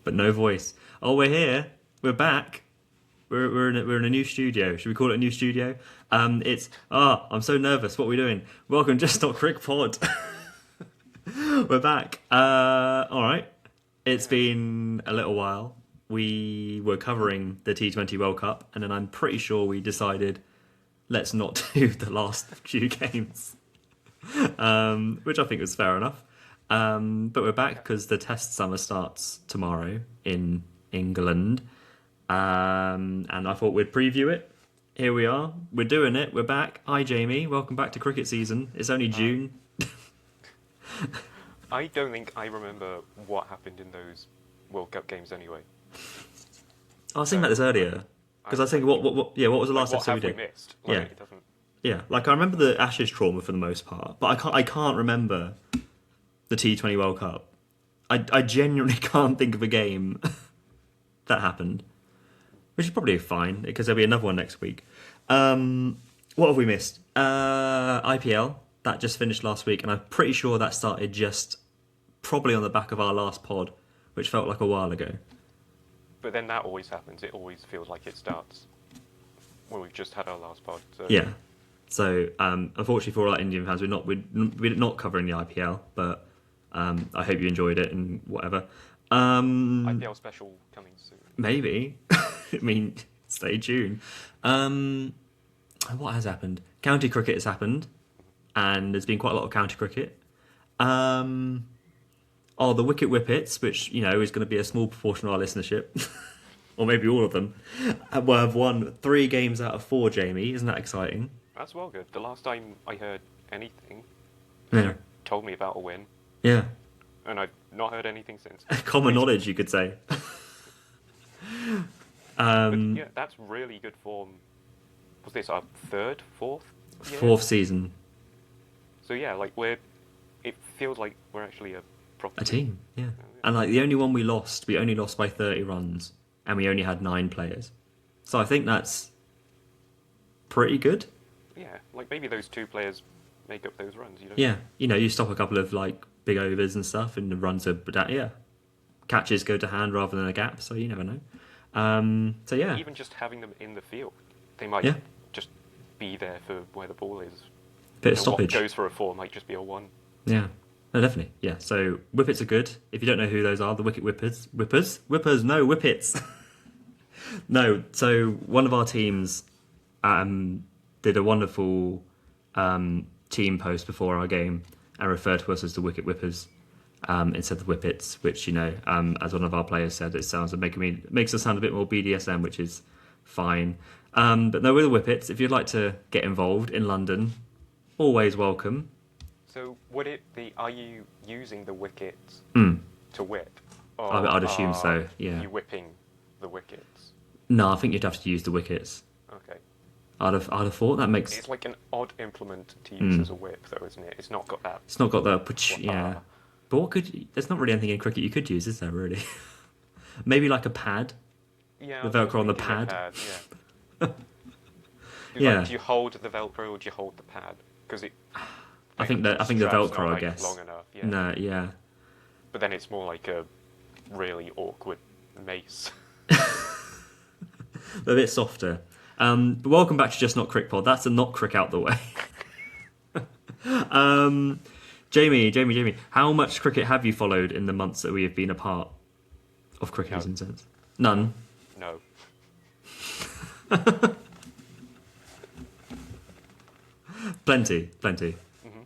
but no voice. Oh, we're here. We're back. We're in a new studio. Should we call it a new studio? I'm so nervous. What are we doing? Welcome, Just Not Crick Pod. We're back. All right. It's been a little while. We were covering the T20 World Cup, and then I'm pretty sure we decided let's not do the last few games, which I think was fair enough. But we're back because the test summer starts tomorrow in England. And I thought we'd preview it. Here we are. We're doing it. We're back. Hi, Jamie. Welcome back to cricket season. It's only June. I don't think I remember what happened in those World Cup games anyway. I was thinking about this earlier because I was thinking, what was the last what episode have we we did? missed? Like, Yeah. it doesn't... Yeah, like I remember the Ashes trauma for the most part, but I can't remember the T20 World Cup. I genuinely can't think of a game that happened, which is probably fine because there'll be another one next week. What have we missed? IPL that just finished last week, and I'm pretty sure that started just probably on the back of our last pod, which felt like a while ago. But then that always happens. It always feels like it starts when we've just had our last pod. So. Yeah. So unfortunately for all our Indian fans, we're not covering the IPL, but I hope you enjoyed it and whatever. IPL special coming soon. Maybe. I mean, stay tuned. What has happened? County cricket has happened, and there's been quite a lot of county cricket. The Wicket Whippets, which is going to be a small proportion of our listenership, or maybe all of them, have won 3 games out of 4. Jamie, isn't that exciting? That's well good. The last time I heard anything, Yeah. you told me about a win, Yeah. and I've not heard anything since. Common knowledge, you could say. But yeah, that's really good form. Was this our third, fourth year? 4th season. So yeah, it feels like we're actually a proper A team, yeah. And the only one we only lost by 30 runs, and we only had 9 players. So I think that's pretty good. Yeah, maybe those 2 players make up those runs. Yeah, you stop a couple of big overs and stuff, and the runs are catches go to hand rather than a gap. So you never know. So yeah, Even just having them in the field, they might just be there for where the ball is. bit of stoppage. What goes for a 4 might just be a 1. Yeah, no, definitely. Yeah, so Whippets are good. If you don't know who those are, the Wicket Whippers, no Whippets. No, so one of our teams did a wonderful team post before our game and referred to us as the Wicket Whippers instead of Whippets, which as one of our players said, it makes us sound a bit more BDSM, which is fine. But no, we're the Whippets. If you'd like to get involved in London, always welcome. So are you using the wickets Mm. to whip? Or I'd assume so, yeah. Are you whipping the wickets? No, I think you'd have to use the wickets. Okay. I'd have thought that makes. It's like an odd implement to use as a whip, though, isn't it? It's not got that. It's not got the yeah. But there's not really anything in cricket you could use, is there? Really? Maybe like a pad. Yeah. The Velcro on the thinking a pad. Yeah. Yeah. Do you hold the Velcro or do you hold the pad? Because I think the Velcro, I guess. Long enough. Yeah. No, yeah. But then it's more like a really awkward mace. A bit softer. But welcome back to Just Not Crick Pod. That's a not crick out the way. Jamie, how much cricket have you followed in the months that we have been a part of cricket in sense? None. No. Plenty. Mm-hmm.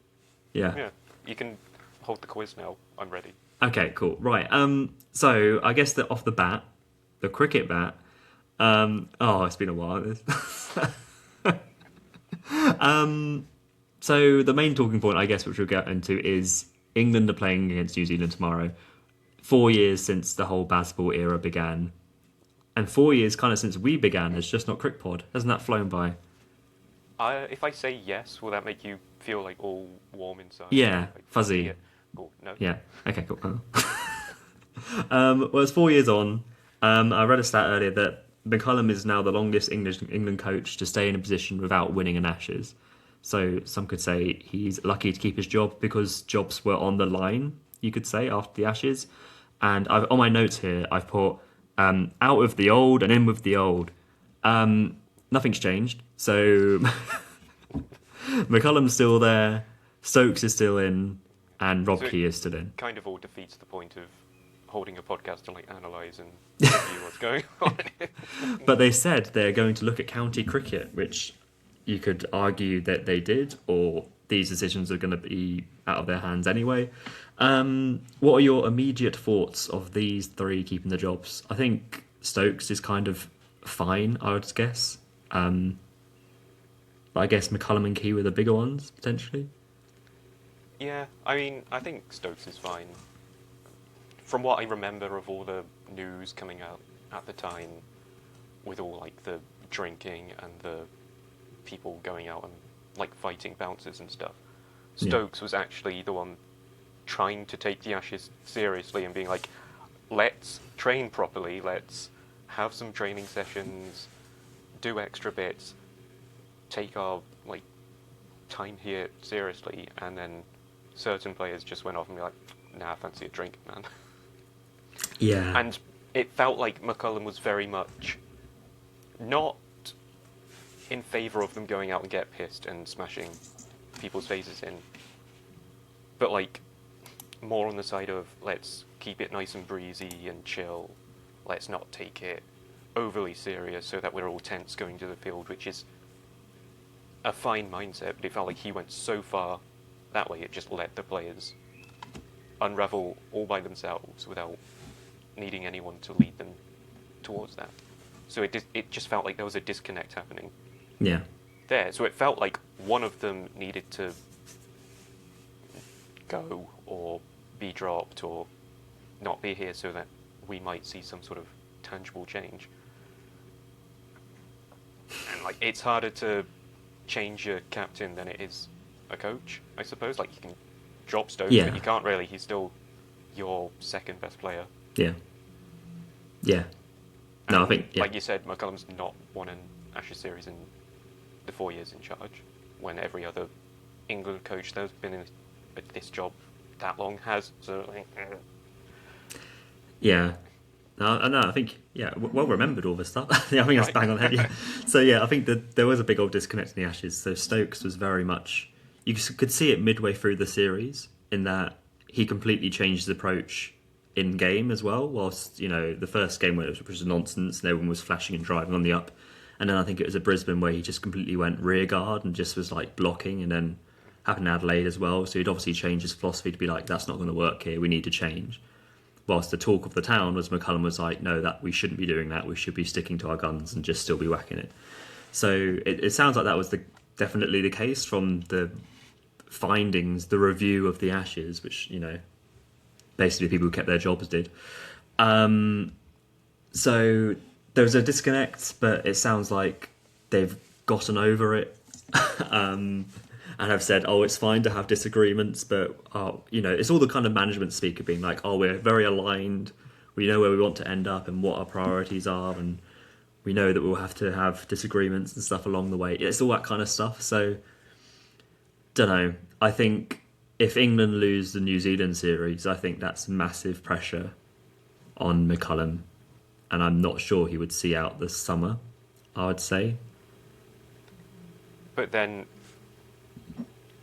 Yeah. Yeah. You can hold the quiz now. I'm ready. Okay, cool. Right. So I guess that off the bat, the cricket bat. It's been a while. So the main talking point, I guess, which we'll get into is England are playing against New Zealand tomorrow. 4 years since the whole Bazball era began, and 4 years kind of since we began as Just Not Crick Pod. Hasn't that flown by? If I say yes, will that make you feel all warm inside? Yeah, fuzzy. Yeah. Cool. No. Yeah. Okay, cool. Well, it's 4 years on. I read a stat earlier that McCullum is now the longest England coach to stay in a position without winning an Ashes. So some could say he's lucky to keep his job because jobs were on the line, you could say, after the Ashes. And on my notes here, I've put out of the old and in with the old. Nothing's changed. So McCullum's still there, Stokes is still in, and Rob So Key is still in. kind of all defeats the point of holding a podcast to like analyse and review what's going on. But they said they're going to look at county cricket, which you could argue that they did, or these decisions are going to be out of their hands anyway. What are your immediate thoughts of these three keeping the jobs? I think Stokes is kind of fine, I would guess. But I guess McCullum and Key were the bigger ones, potentially. Yeah, I mean, I think Stokes is fine. From what I remember of all the news coming out at the time, with all like the drinking and the people going out and like fighting bouncers and stuff, Stokes was actually the one trying to take the Ashes seriously and being like, let's train properly, let's have some training sessions, do extra bits, take our like time here seriously, and then certain players just went off and be like, nah, I fancy a drink, man. Yeah. And it felt like McCullum was very much not in favour of them going out and get pissed and smashing people's faces in, but like more on the side of let's keep it nice and breezy and chill, let's not take it overly serious so that we're all tense going to the field, which is a fine mindset, but it felt like he went so far that way it just let the players unravel all by themselves without needing anyone to lead them towards that. So it just felt like there was a disconnect happening Yeah. there. So it felt like one of them needed to go or be dropped or not be here so that we might see some sort of tangible change. And like it's harder to change your captain than it is a coach, I suppose. Like you can drop Stokes, Yeah. but you can't really. He's still your second best player. Yeah. Yeah. No, I And think, yeah. like you said, McCullum's not won an Ashes series in the 4 years in charge, when every other England coach that's been in this job that long has. So like, Yeah. No, I think, yeah, well remembered all this stuff. Yeah, I think that's Right. bang on the head, yeah. So, yeah, I think that there was a big old disconnect in the Ashes. So Stokes was very much... You could see it midway through the series in that he completely changed his approach in-game as well, whilst, you know, the first game where it was nonsense and everyone was flashing and driving on the up. And then I think it was at Brisbane where he just completely went rear guard and just was, like, blocking, and then happened in Adelaide as well. So he'd obviously changed his philosophy to be like, that's not going to work here, we need to change. Whilst the talk of the town was McCullum was like, no, that we shouldn't be doing that. We should be sticking to our guns and just still be whacking it. So it sounds like that was definitely the case from the findings, the review of the Ashes, which, you know, basically people who kept their jobs did. So there was a disconnect, but it sounds like they've gotten over it. And have said, oh, it's fine to have disagreements, but, you know, it's all the kind of management speaker being like, oh, we're very aligned, we know where we want to end up and what our priorities are, and we know that we'll have to have disagreements and stuff along the way. It's all that kind of stuff. So, don't know. I think if England lose the New Zealand series, I think that's massive pressure on McCullum, and I'm not sure he would see out the summer, I would say. but then,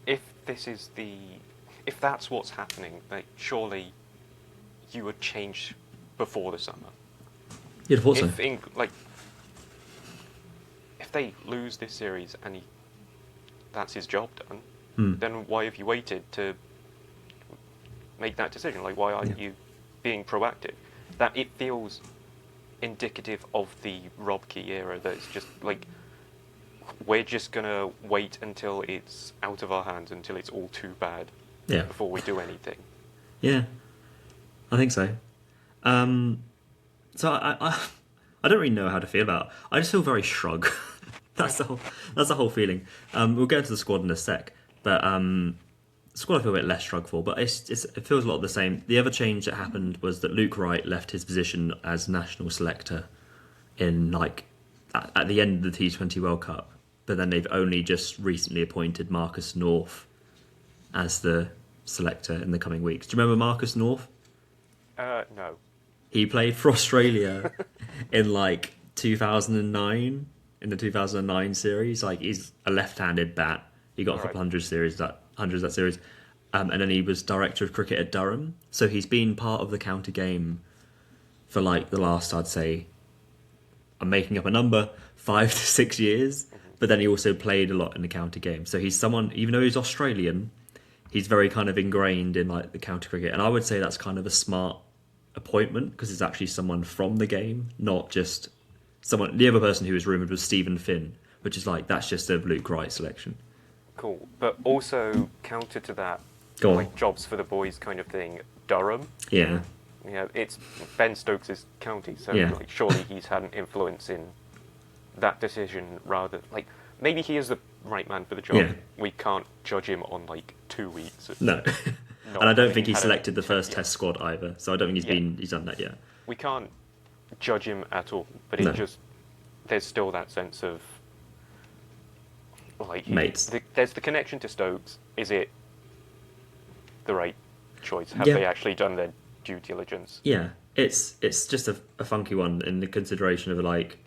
if that's what's happening, like surely you would change before the summer. You'd have thought so. If they lose this series and that's his job done, then why have you waited to make that decision? Like, why aren't you being proactive? That it feels indicative of the Rob Key era. That it's just like we're just gonna wait until it's out of our hands, until it's all too bad, Yeah. before we do anything. Yeah, I think so. So I don't really know how to feel about it. I just feel very shrug. That's the whole feeling. We'll go into the squad in a sec, but the squad I feel a bit less shrug for, but it feels a lot the same. The other change that happened was that Luke Wright left his position as national selector in at the end of the T20 World Cup, but then they've only just recently appointed Marcus North as the selector in the coming weeks. Do you remember Marcus North? No. He played for Australia in like 2009 in the 2009 series. Like he's a left-handed bat. He got a All right. couple hundreds that series, and then he was director of cricket at Durham. So he's been part of the county game for like the last, I'd say, I'm making up a number, 5 to 6 years. But then he also played a lot in the county game. So he's someone, even though he's Australian, he's very kind of ingrained in like the county cricket. And I would say that's kind of a smart appointment because it's actually someone from the game, not just someone. The other person who was rumoured was Stephen Finn, which is like that's just a Luke Wright selection. Cool. But also counter to that, Go on. like jobs for the boys kind of thing. Durham. Yeah, Yeah, it's Ben Stokes' county, so Yeah. like surely he's had an influence in that decision. Rather, like maybe he is the right man for the job. Yeah. We can't judge him on like 2 weeks. of no, not and I don't having think he had a- selected the first yeah. Test squad either. So I don't think he's done that yet. We can't judge him at all, but No. it just there's still that sense of like Mates. there's the connection to Stokes. Is it the right choice? Have Yeah. they actually done their due diligence? Yeah, it's just a funky one in the consideration of like,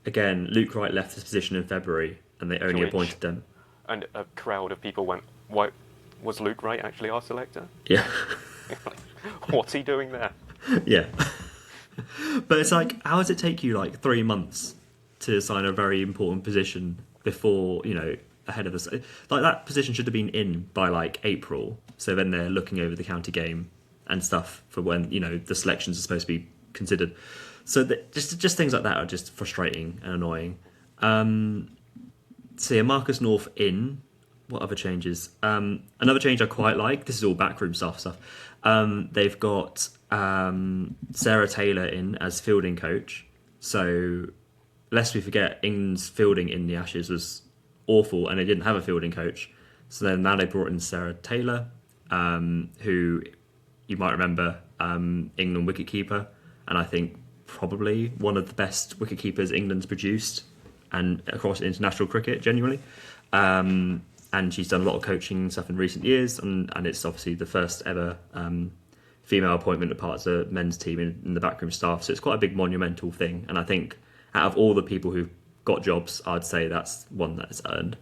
again, Luke Wright left his position in February, and they only which- appointed them. And a crowd of people went, "Why was Luke Wright actually our selector? Yeah, What's he doing there?" yeah. But it's like, how does it take you like 3 months to assign a very important position before ahead of us? Like that position should have been in by like April. So then they're looking over the county game and stuff for when the selections are supposed to be considered. So just things like that are just frustrating and annoying. So yeah, Marcus North in. What other changes? Another change I quite like. This is all backroom stuff. They've got Sarah Taylor in as fielding coach. So lest we forget, England's fielding in the Ashes was awful, and they didn't have a fielding coach. So then now they brought in Sarah Taylor, who you might remember, England wicketkeeper, and I think probably one of the best wicketkeepers England's produced, and across international cricket genuinely. And she's done a lot of coaching stuff in recent years, and it's obviously the first ever female appointment of part of the men's team in the backroom staff. So it's quite a big monumental thing, and I think out of all the people who've got jobs, I'd say that's one that's earned.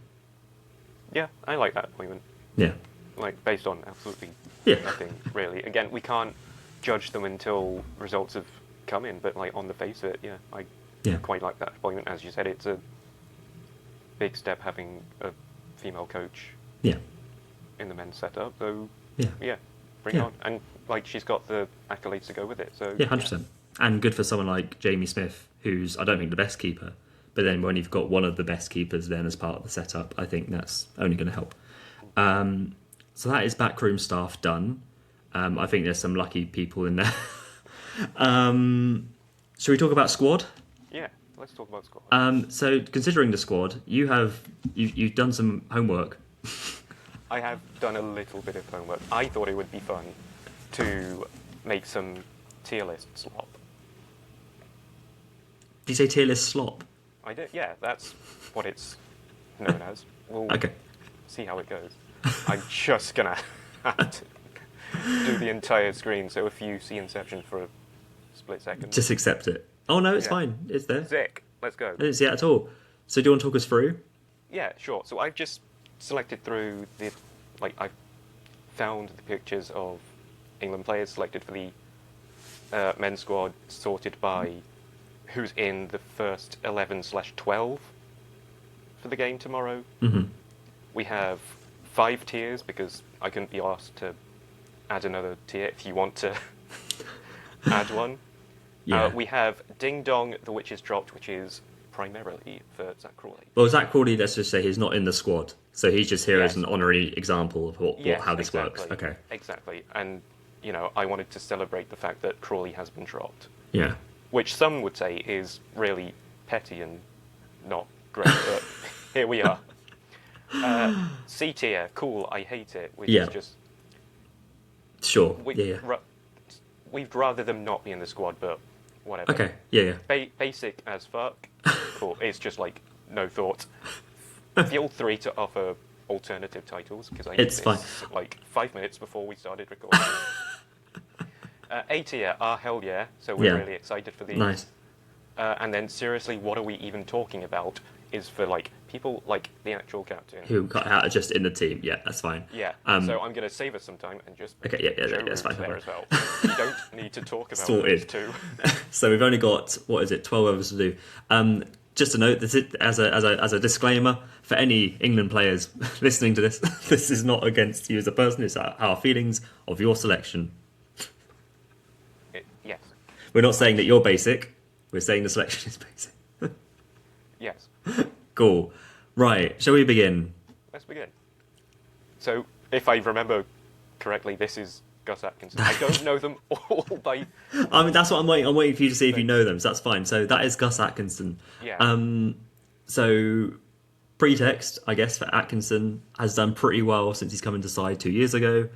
Yeah, I like that appointment. Yeah. Like based on absolutely Yeah. nothing really. Again, we can't judge them until results have come in, but like on the face of it, yeah, I Yeah. quite like that appointment. As you said, it's a big step having a female coach Yeah. in the men's setup. So Yeah. bring Yeah. it on. And like she's got the accolades to go with it. So Yeah, 100%. And good for someone like Jamie Smith, who's, I don't think, the best keeper. But then when you've got one of the best keepers then as part of the setup, I think that's only going to help. So that is backroom staff done. I think there's some lucky people in there. Shall we talk about squad? Yeah, let's talk about squad. So considering the squad, you've done some homework. I have done a little bit of homework. I thought it would be fun to make some tier list slop. Did you say tier list slop? I did, yeah, that's what it's known as. We'll Okay. see how it goes. I'm just gonna have to do the entire screen, so if you see Inception for a split second. Just accept it. Oh no, it's Yeah. fine. It's there. Zick, let's go. I didn't see it at all. So do you want to talk us through? Yeah, sure. So I've just selected through I've found the pictures of England players selected for the men's squad, sorted by who's in the first 11/12 for the game tomorrow. Mm-hmm. We have 5 tiers because I couldn't be asked to add another tier if you want to add one. Yeah. We have Ding Dong, the Witch is Dropped, which is primarily for Zach Crawley. Well, Zach Crawley, let's just say he's not in the squad, so he's just here as Yes. an honorary example of how this works. exactly. Okay. Exactly. And, I wanted to celebrate the fact that Crawley has been dropped, Yeah. which some would say is really petty and not great, but here we are. C tier, cool, I hate it, which Yeah. is just... Sure. Yeah. We'd rather them not be in the squad, but whatever. Okay. Yeah. Basic as fuck. Cool. It's just like no thought. Feel free to offer alternative titles because I It's did this like 5 minutes before we started recording. A tier, hell yeah. So we're Yeah. really excited for these. Nice. And then seriously, what are we even talking about? Is for like people like the actual captain. Who got out just in the team? Yeah, that's fine. Yeah. So I'm gonna save us some time and just Okay, yeah, Joe that's Root's fine. there as well. We don't need to talk about Sorted. those two. So we've only got, what is it, 12 overs to do. Just a note, this is, as a disclaimer, for any England players listening to this, this is not against you as a person, it's our feelings of your selection. Yes. We're not saying that you're basic, we're saying the selection is basic. Yes. Cool. Right, shall we begin? Let's begin. So, if I remember correctly, this is Gus Atkinson. I don't know them all by... I mean, that's what I'm waiting. I'm waiting for you to see if you know them, so that's fine. So that is Gus Atkinson. Yeah. So pretext, I guess, for Atkinson has done pretty well since he's come into side 2 years ago.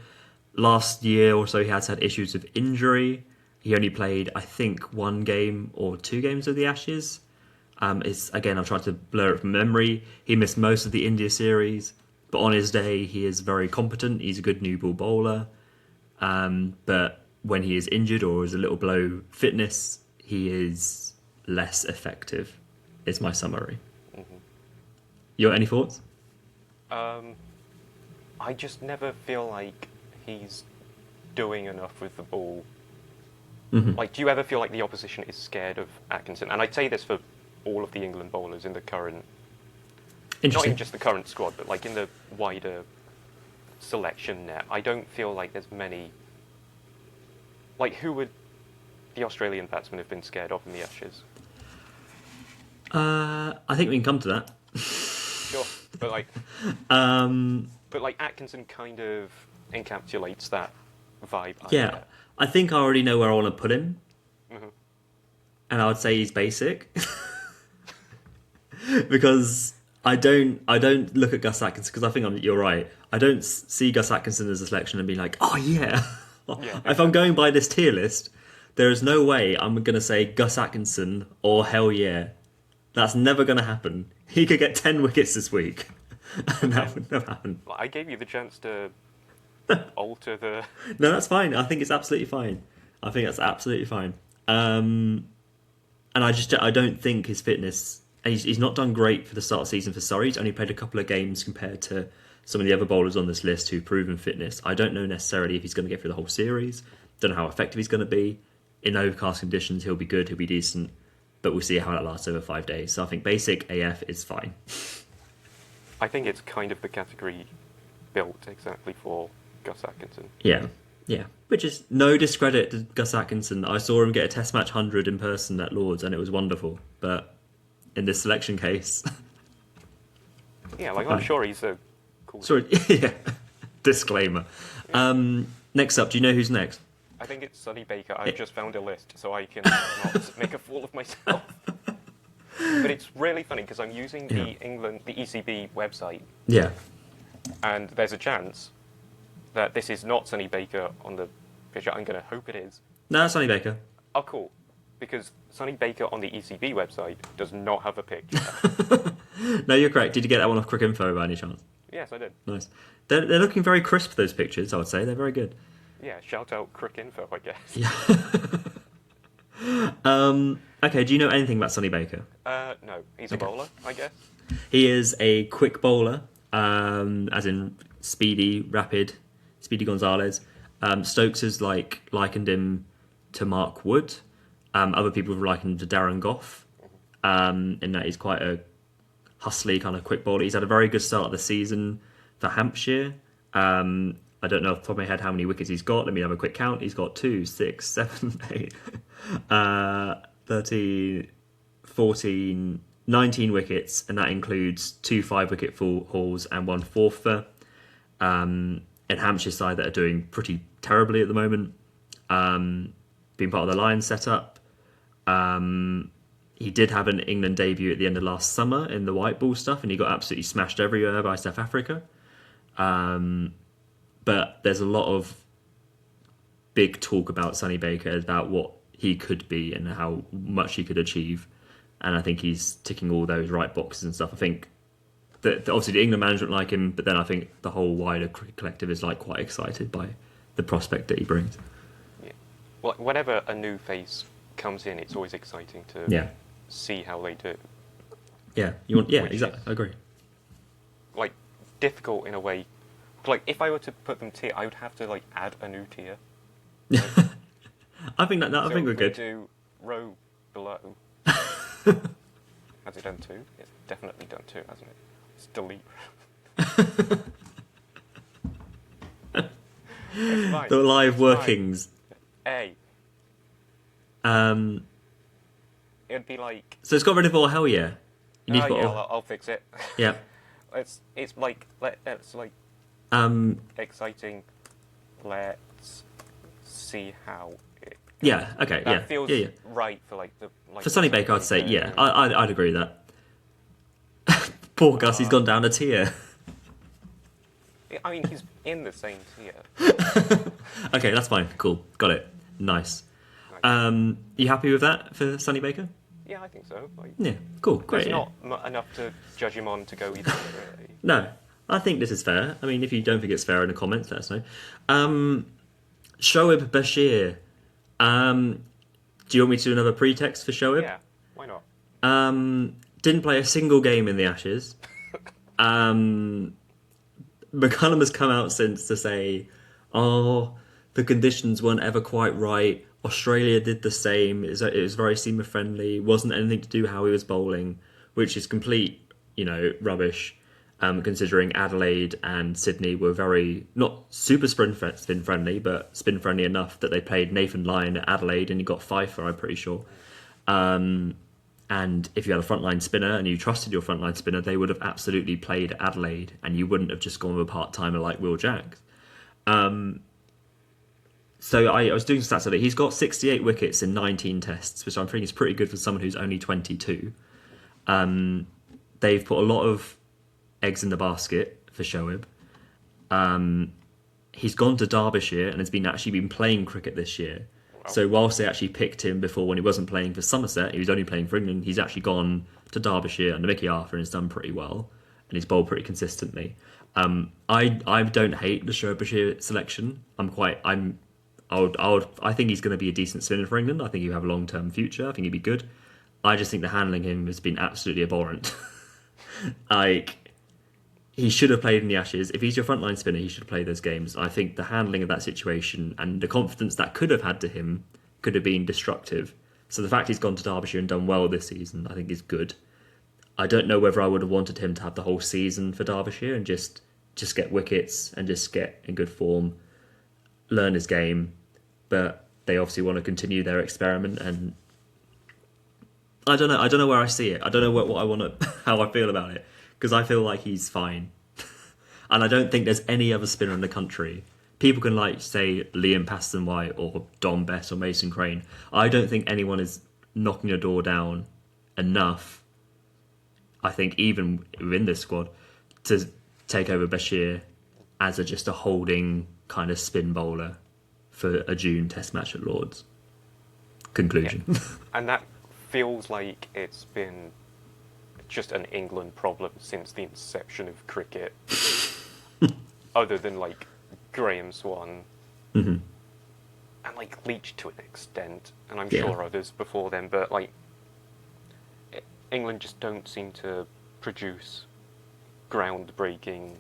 Last year or so, he has had issues with injury. He only played, I think, 1 game or 2 games of the Ashes. Again, I've tried to blur it from memory. He missed most of the India series, but on his day, he is very competent. He's a good new ball bowler. But when he is injured or is a little below fitness, he is less effective, is my summary. Mm-hmm. You got any thoughts? I just never feel like he's doing enough with the ball. Mm-hmm. Like, do you ever feel like the opposition is scared of Atkinson? And I'd say this for all of the England bowlers in the current... Not Interesting. even just the current squad, but like in the wider selection net. I don't feel like there's many... Like, who would the Australian batsmen have been scared of in the Ashes? I think we can come to that. Sure, but like... But like Atkinson kind of encapsulates that vibe. Yeah, I think I already know where I want to put him. Mm-hmm. And I would say he's basic. Because I don't look at Gus Atkinson, because I think you're right. I don't see Gus Atkinson as a selection and be like, oh yeah. Yeah. If I'm going by this tier list, there is no way I'm going to say Gus Atkinson or hell yeah. That's never going to happen. He could get 10 wickets this week. And that would never happen. I gave you the chance to alter the... No, that's fine. I think it's absolutely fine. I think that's absolutely fine. And I don't think his fitness... He's not done great for the start of the season for Surrey. He's only played a couple of games compared to some of the other bowlers on this list who've proven fitness. I don't know necessarily if he's going to get through the whole series. Don't know how effective he's going to be. In overcast conditions, he'll be good, he'll be decent. But we'll see how that lasts over 5 days. So I think basic AF is fine. I think it's kind of the category built exactly for Gus Atkinson. Yeah. Which is no discredit to Gus Atkinson. I saw him get a Test match 100 in person at Lords, and it was wonderful. But in this selection case, Yeah, like I'm sure he's a cool... sorry, yeah. Disclaimer. Next up, do you know who's next? I think it's Sonny Baker. I've just found a list, so I can not make a fool of myself. But it's really funny because I'm using the ECB website, Yeah. and there's a chance that this is not Sonny Baker on the picture. I'm going to hope it is. No, that's Sonny Baker. Oh, cool. Because Sonny Baker on the ECB website does not have a picture. No, you're correct. Did you get that one off Quick Info by any chance? Yes, I did. Nice. They're looking very crisp, those pictures, I would say. They're very good. Yeah, shout out Crook Info, I guess. Yeah. Okay, do you know anything about Sonny Baker? No, he's a bowler, I guess. He is a quick bowler, as in speedy, rapid, Speedy Gonzalez. Stokes has likened him to Mark Wood. Other people have likened him to Darren Goff, in that he's quite a hustly kind of quick bowler. He's had a very good start of the season for Hampshire. I don't know off the top of my head how many wickets he's got. Let me have a quick count. He's got 2, 6, 7, 8, 13, 14, 19 wickets, and that includes 2 5-wicket hauls and 1 fourther. In Hampshire's side that are doing pretty terribly at the moment. Being part of the Lions setup. He did have an England debut at the end of last summer in the white ball stuff, and he got absolutely smashed everywhere by South Africa. But there's a lot of big talk about Sonny Baker, about what he could be and how much he could achieve. And I think he's ticking all those right boxes and stuff. I think that obviously the England management like him, but then I think the whole wider cricket collective is quite excited by the prospect that he brings. Yeah. whenever a new face comes in, it's always exciting to Yeah, see how they do. yeah. You want? Yeah, Which exactly. is- I agree. Like difficult in a way. Like if I were to put them tier, I would have to like add a new tier. I think that. I So think we're if we good. do row below. Has it done 2? It's definitely done 2, hasn't it? It's delete. It's fine. The live It's workings. fine. Um. It'd be like. So it's got rid of all hell yeah. You need Oh to put yeah, all. I'll fix it. Yeah. It's like it's like exciting. Let's see how it. Yeah. Okay. That Yeah. feels Yeah. Yeah. right for like the. Like For Sunny the Baker, I'd say Baker yeah. and- I'd agree with that. Poor Gus, he's gone down a tier. I mean, he's in the same tier. Okay, that's fine. Cool. Got it. Nice. Like, You happy with that for Sunny Baker? yeah, I think so. Like, Yeah. Cool. there's Great. Yeah. not enough to judge him on to go either way, really. No, I think this is fair. I mean, if you don't think it's fair in the comments, let us know. Shoaib Bashir. Do you want me to do another pretext for Shoaib? Yeah, why not? Didn't play a single game in the Ashes. McCullum has come out since to say, oh, the conditions weren't ever quite right. Australia did the same. It was very seamer friendly. Wasn't anything to do how he was bowling, which is complete, rubbish. Considering Adelaide and Sydney were very, not super spin friendly, but spin friendly enough that they played Nathan Lyon at Adelaide and he got Pfeiffer, I'm pretty sure. And if you had a frontline spinner and you trusted your frontline spinner, they would have absolutely played at Adelaide and you wouldn't have just gone with a part-timer like Will Jacks. So I was doing stats today. He's got 68 wickets in 19 tests, which I'm thinking is pretty good for someone who's only 22. They've put a lot of eggs in the basket for Shoaib. He's gone to Derbyshire and has actually been playing cricket this year. So whilst they actually picked him before when he wasn't playing for Somerset, he was only playing for England, he's actually gone to Derbyshire under Mickey Arthur and has done pretty well. And he's bowled pretty consistently. I don't hate the Shoaib Bashir selection. I think he's going to be a decent spinner for England. I think he'll have a long-term future. I think he'd be good. I just think the handling him has been absolutely abhorrent. He should have played in the Ashes. If he's your frontline spinner, he should have played those games. I think the handling of that situation and the confidence that could have had to him could have been destructive. So the fact he's gone to Derbyshire and done well this season, I think is good. I don't know whether I would have wanted him to have the whole season for Derbyshire and just get wickets and just get in good form, learn his game. But they obviously want to continue their experiment, and I don't know. I don't know where I see it. I don't know what I want to, how I feel about it, because I feel like he's fine, and I don't think there's any other spinner in the country. People can say Liam Paston White or Dom Bess or Mason Crane. I don't think anyone is knocking a door down enough. I think even within this squad to take over Bashir as just a holding kind of spin bowler for a June Test match at Lords. Conclusion. Yeah. And that feels like it's been just an England problem since the inception of cricket. Other than Graham Swan and Leach to an extent, and I'm sure others before them, but England just don't seem to produce groundbreaking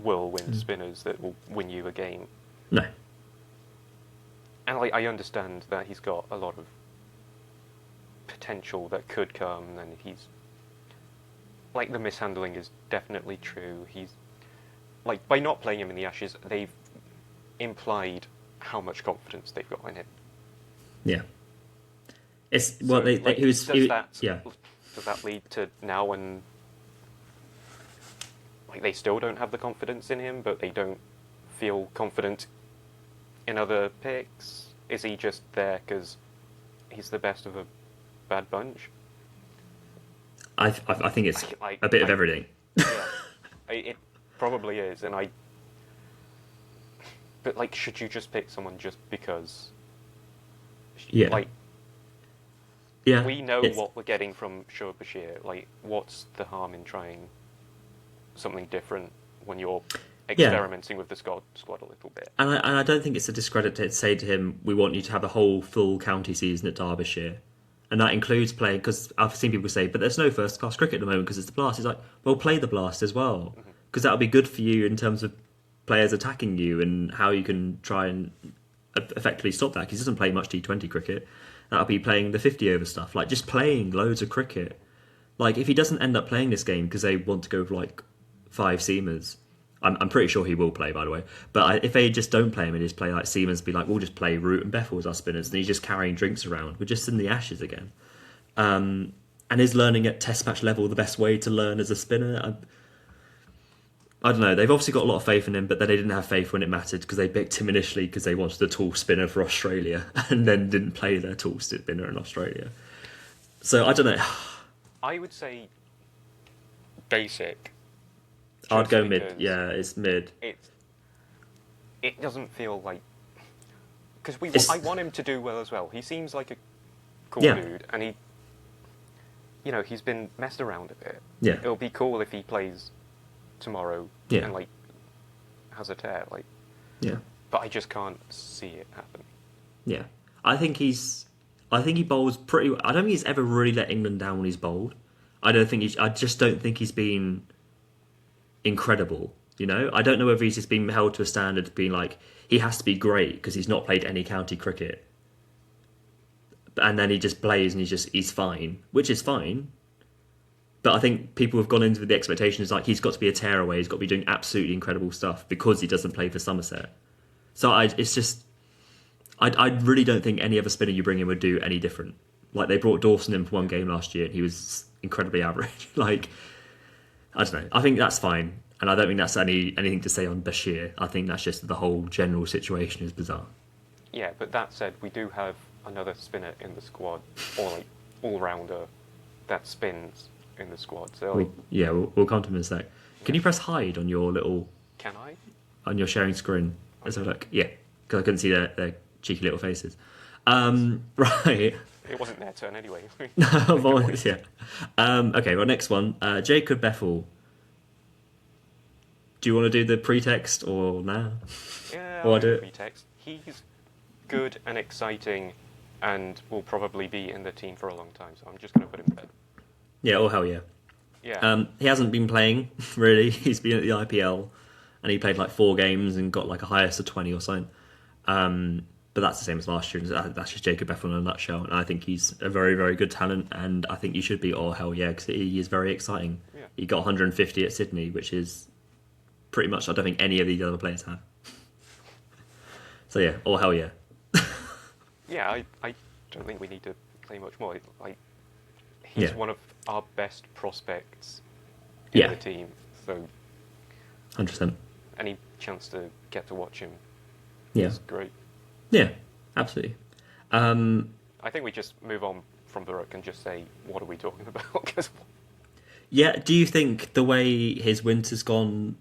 whirlwind spinners that will win you a game. No. And I understand that he's got a lot of potential that could come, and he's the mishandling is definitely true. He's by not playing him in the Ashes, they've implied how much confidence they've got in him. Yeah. It's So, well. does Yeah. that lead to now when they still don't have the confidence in him, but they don't feel confident in other picks? Is he just there because he's the best of a bad bunch? I think it's a bit of everything. Yeah, it probably is, and But should you just pick someone just because? Yeah. Yeah. We know what we're getting from Shoaib Bashir. What's the harm in trying something different when you're experimenting with the squad a little bit. And I don't think it's a discredit to say to him, we want you to have a whole full county season at Derbyshire. And that includes playing, because I've seen people say, but there's no first-class cricket at the moment because it's the Blast. It's like, well, play the Blast as well. Because that'll be good for you in terms of players attacking you and how you can try and effectively stop that. Because he doesn't play much T20 cricket. That'll be playing the 50-over stuff. Like, just playing loads of cricket. Like, if he doesn't end up playing this game because they want to go with, like, 5 seamers... I'm pretty sure he will play, by the way. But if they just don't play him and just play like Siemens, be like, we'll just play Root and Bethel as our spinners, and he's just carrying drinks around. We're just in the Ashes again. And is learning at Test match level the best way to learn as a spinner? I don't know. They've obviously got a lot of faith in him, but then they didn't have faith when it mattered because they picked him initially because they wanted a tall spinner for Australia, and then didn't play their tall spinner in Australia. So I don't know. I would say basic. I'd go mid. Yeah, it's mid. It doesn't feel like... Because I want him to do well as well. He seems like a cool dude, and he's been messed around a bit. Yeah. It'll be cool if he plays tomorrow and, like, has a tear. Like, yeah. But I just can't see it happen. Yeah. I think he bowls pretty... I don't think he's ever really let England down when he's bowled. I just don't think he's been... incredible, I don't know whether he's just been held to a standard of being like he has to be great because he's not played any county cricket, and then he just plays and he's fine, which is fine. But I think people have gone into the expectation is like he's got to be a tearaway, he's got to be doing absolutely incredible stuff because he doesn't play for Somerset. So I really don't think any other spinner you bring in would do any different. Like they brought Dawson in for one game last year and he was incredibly average. Like, I don't know. I think that's fine. And I don't think that's anything to say on Bashir. I think that's just the whole general situation is bizarre. Yeah, but that said, we do have another spinner in the squad, or like all-rounder that spins in the squad. So like, we'll come to him in a sec. Can you press hide on your little... Can I? On your sharing screen. Let's have a look. Yeah, because I couldn't see their cheeky little faces. Right. It wasn't their turn anyway. Yeah. Okay, well, next one. Jacob Bethel. Do you want to do the pretext or now? Yeah, I'll do pretext. He's good and exciting and will probably be in the team for a long time, so I'm just going to put him there. Yeah, oh hell yeah. Yeah. He hasn't been playing, really. He's been at the IPL and he played like 4 games and got like a highest of 20 or something. But that's the same as last year. That's just Jacob Bethel in a nutshell. And I think he's a very, very good talent. And I think he should be all hell yeah, because he is very exciting. Yeah. He got 150 at Sydney, which is pretty much, I don't think any of these other players have. So yeah, all hell yeah. Yeah, I don't think we need to say much more. Like, he's one of our best prospects in the team. So 100%. Any chance to get to watch him is great. Yeah, absolutely. I think we just move on from Baruch and just say, what are we talking about? Do you think the way his winter's gone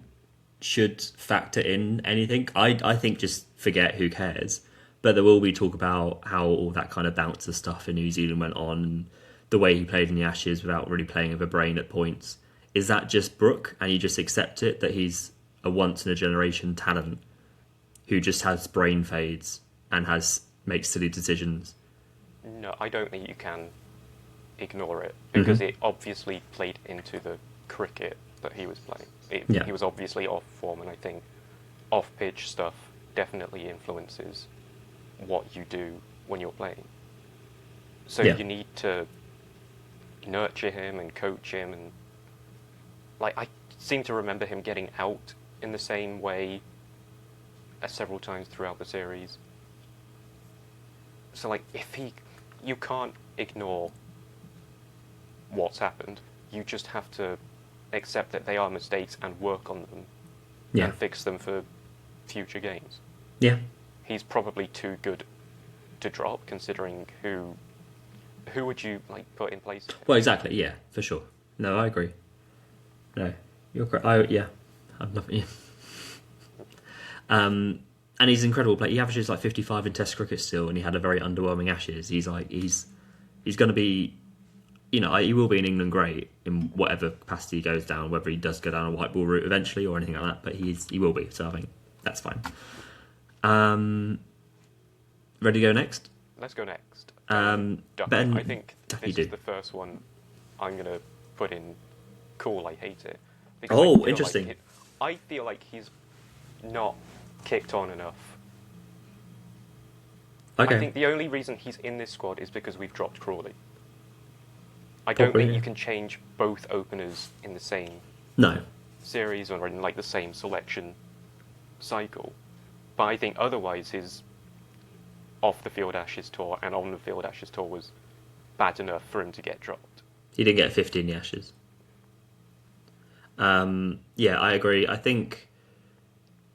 should factor in anything? I think just forget, who cares? But there will be talk about how all that kind of bouncer stuff in New Zealand went on, and the way he played in the Ashes without really playing with a brain at points. Is that just Brooke, and you just accept it, that he's a once-in-a-generation talent who just has brain fades and makes silly decisions? No, I don't think you can ignore it, because it obviously played into the cricket that he was playing. He was obviously off form, and I think off-pitch stuff definitely influences what you do when you're playing. So you need to nurture him and coach him, and like I seem to remember him getting out in the same way several times throughout the series. So like you can't ignore what's happened. You just have to accept that they are mistakes and work on them and fix them for future games. Yeah. He's probably too good to drop, considering who would you like put in place? Well, exactly. Yeah, for sure. No, I agree. No, you're correct. I've nothing. And he's an incredible player. He averages like 55 in Test cricket still, and he had a very underwhelming Ashes. He's going to be he will be in England great in whatever capacity he goes down, whether he does go down a white ball route eventually or anything like that. But he will be. So I think that's fine. Ready to go next? Let's go next. Ducky. Ben, I think Ducky this is do. the first one I'm going to put in cool, I hate it. Oh, I feel interesting. Like I feel like he's not kicked on enough. Okay. I think the only reason he's in this squad is because we've dropped Crawley. I don't Probably, think yeah. you can change both openers in the same No. series or in like the same selection cycle. But I think otherwise his off the field Ashes tour and on the field Ashes tour was bad enough for him to get dropped. He didn't get 50 in the Ashes. Yeah, I agree. I think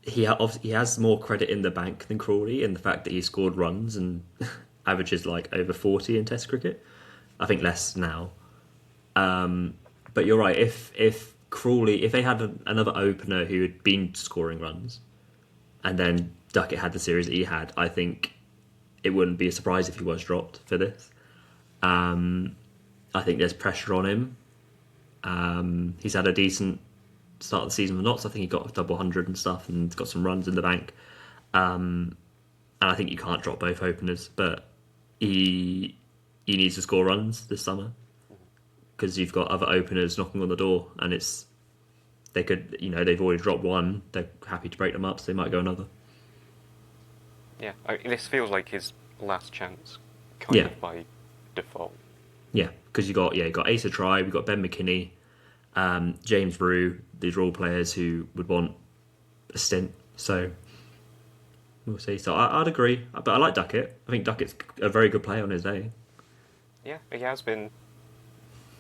he has more credit in the bank than Crawley in the fact that he scored runs and averages like over 40 in Test cricket. I think less now. But you're right. If Crawley, if they had another opener who had been scoring runs, and then Duckett had the series that he had, I think it wouldn't be a surprise if he was dropped for this. I think there's pressure on him. He's had a decent start of the season with Notts. I think he got a double hundred and stuff, and got some runs in the bank. And I think you can't drop both openers, but he needs to score runs this summer because you've got other openers knocking on the door, and they've already dropped one. They're happy to break them up, so they might go another. Yeah, this feels like his last chance, Yeah. of by default. Yeah, because you got Asa Tribe, you've got Ben McKinney, James Brew. These are all players who would want a stint. So we'll see. So I'd agree, but I like Duckett. I think Duckett's a very good player on his day. Yeah, he has been.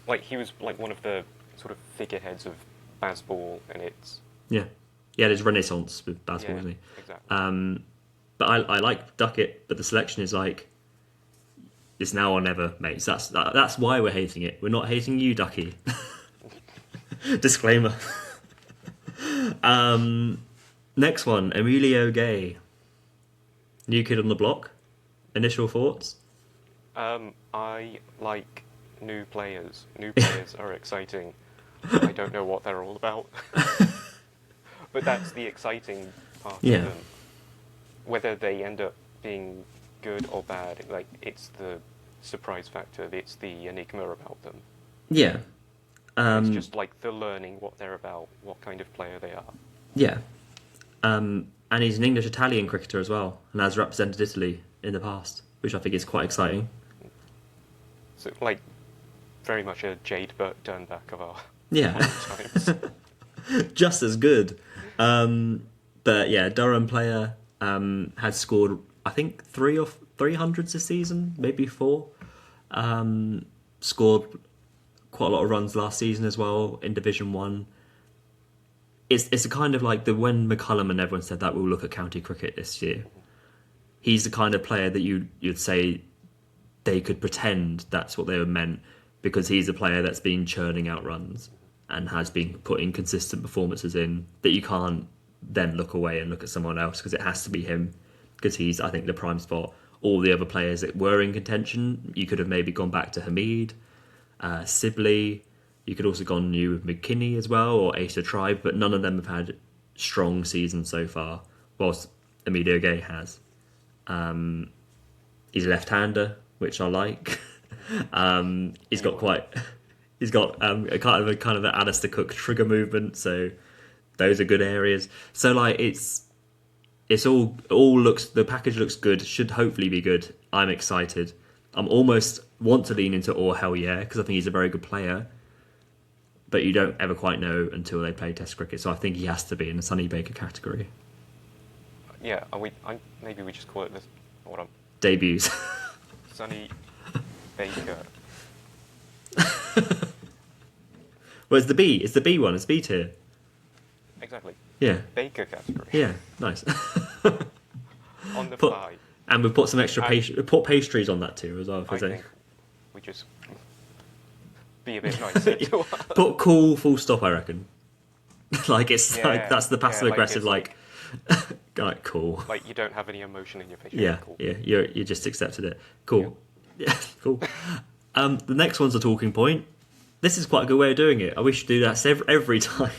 Like, he was like one of the sort of figureheads of Bazball, and it's... Yeah, he had his renaissance with Bazball, yeah, didn't he? exactly. But I like Duckett, but the selection is like, it's now or never, mates. That's why we're hating it. We're not hating you, Ducky. Disclaimer. Next one, Emilio Gay. New kid on the block. Initial thoughts? I like new players. New players are exciting. I don't know what they're all about. But that's the exciting part Yeah. of them. Whether they end up being good or bad, like, it's the surprise factor, it's the enigma about them. Yeah. It's just like the learning what they're about, what kind of player they are. Yeah. And he's an English-Italian cricketer as well, and has represented Italy in the past, which I think is quite exciting. So, like, very much a Jade Burt Dernbach of our Yeah. times. Just as good. But yeah, Durham player has scored, I think, 300s this season, maybe 4. Scored quite a lot of runs last season as well in Division 1. It's a kind of like when McCullum and everyone said that we'll look at county cricket this year. He's the kind of player that you'd say they could pretend that's what they were meant, because he's a player that's been churning out runs and has been putting consistent performances in, that you can't then look away and look at someone else, because it has to be him, because he's, I think, the prime spot. All the other players that were in contention, you could have maybe gone back to Hamid, Sibley. You could also gone new with McKinney as well, or Asa Tribe, but none of them have had strong seasons so far, whilst Emilio Gay has. He's a left-hander, which I like. He's got a kind of an Alistair Cook trigger movement, so those are good areas. So like it's all looks, the package looks good, should hopefully be good. I'm excited. I'm almost want to lean into hell yeah, because I think he's a very good player. But you don't ever quite know until they play Test cricket, so I think he has to be in the Sonny Baker category. Yeah, maybe we just call it this. What am Debuts. Sonny Baker. Well, it's the B. It's the B one. It's B tier. Exactly. Yeah. Baker category. Yeah. Nice. On the Put- fly. And we've put some extra put pastries on that tier as well. I think we just be a bit nicer to us. Put cool full stop, I reckon. Like it's Yeah, like that's the passive like aggressive it's like like cool. Like, you don't have any emotion in your face. Yeah, Cool. yeah, you just accepted it. Cool. Yeah, cool. The next one's a talking point. This is quite a good way of doing it. I wish to do that every time.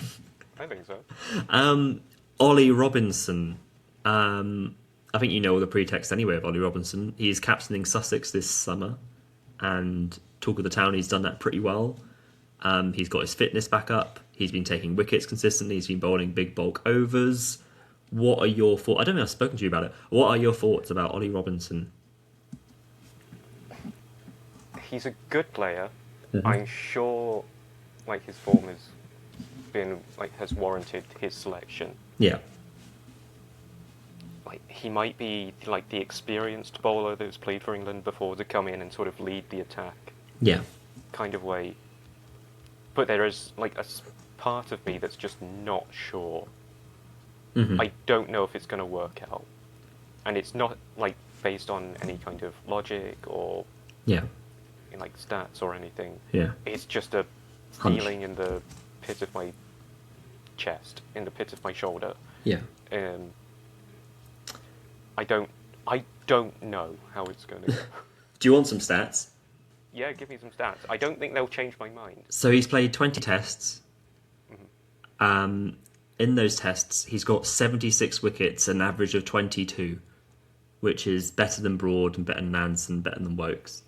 I think so. Ollie Robinson. I think you know all the pretext anyway of Ollie Robinson. He's captaining Sussex this summer, and talk of the town, he's done that pretty well. He's got his fitness back up. He's been taking wickets consistently. He's been bowling big bulk overs. What are your thoughts? I don't know if I've spoken to you about it. What are your thoughts about Ollie Robinson? He's a good player. Mhm. I'm sure, like, his form has warranted his selection. Yeah. Like, he might be like the experienced bowler that's played for England before to come in and sort of lead the attack Yeah. kind of way. But there is like part of me that's just not sure. Mhm. I don't know if it's going to work out, and it's not like based on any kind of logic or Yeah. like stats or anything. Yeah. It's just a Hunch. feeling in the pit of my chest, in the pit of my shoulder. Yeah. I don't know how it's going to go. Do you want some stats? Yeah, give me some stats. I don't think they'll change my mind. So he's played 20 tests. In those tests, he's got 76 wickets, an average of 22, which is better than Broad and better than Manson, better than Wokes.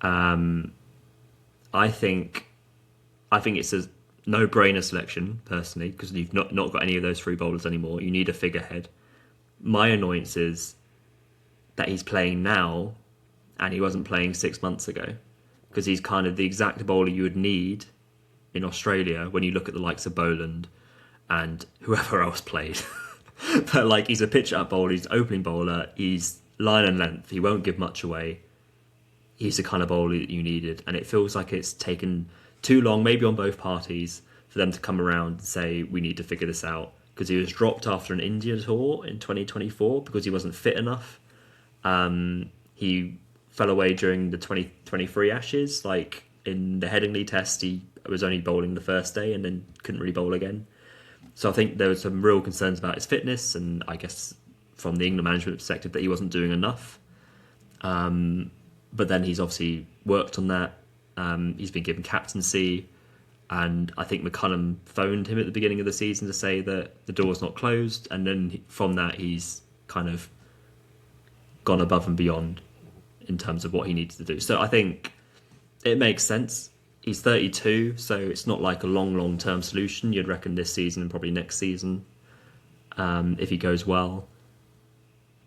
I think it's a no-brainer selection, personally, because you've not got any of those three bowlers anymore. You need a figurehead. My annoyance is that he's playing now and he wasn't playing 6 months ago, because he's kind of the exact bowler you would need in Australia when you look at the likes of Boland and whoever else played. But like, he's a pitch-up bowler, he's an opening bowler, he's line and length, he won't give much away. He's the kind of bowler that you needed, and it feels like it's taken too long, maybe on both parties, for them to come around and say, we need to figure this out. Because he was dropped after an India tour in 2024 because he wasn't fit enough. He fell away during the 2023 Ashes. Like, in the Headingley test, he was only bowling the first day and then couldn't really bowl again. So I think there were some real concerns about his fitness, and I guess from the England management perspective that he wasn't doing enough. But then he's obviously worked on that. He's been given captaincy, and I think McCullum phoned him at the beginning of the season to say that the door's not closed, and then from that he's kind of gone above and beyond in terms of what he needs to do. So I think it makes sense. He's 32, so it's not like a long term solution. You'd reckon this season and probably next season, if he goes well.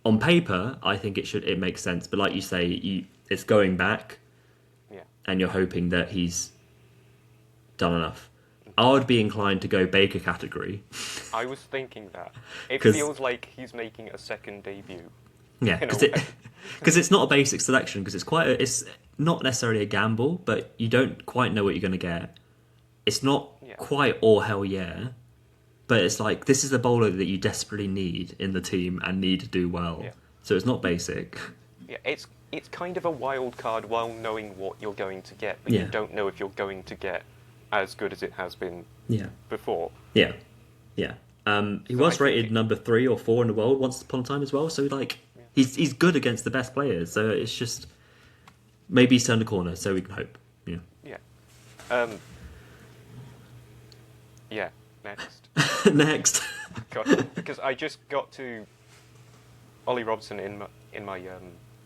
On paper, I think it makes sense, but like you say, it's going back, Yeah. and you're hoping that he's done enough. I would be inclined to go Baker category. I was thinking that. It 'Cause- feels like he's making a second debut. Yeah, In a way. because it's not a basic selection, because it's not necessarily a gamble, but you don't quite know what you're going to get. It's not Yeah. quite all hell yeah, but it's like, this is a bowler that you desperately need in the team and need to do well. Yeah. So it's not basic. Yeah, it's kind of a wild card while knowing what you're going to get, but Yeah. you don't know if you're going to get as good as it has been Yeah. before. Yeah. He So was I think rated number 3 or 4 in the world once upon a time as well. So like, he's good against the best players. So it's just, maybe he's turned a corner. So we can hope. Yeah. Yeah. Yeah. Next. Next. God, because I just got to Ollie Robson in my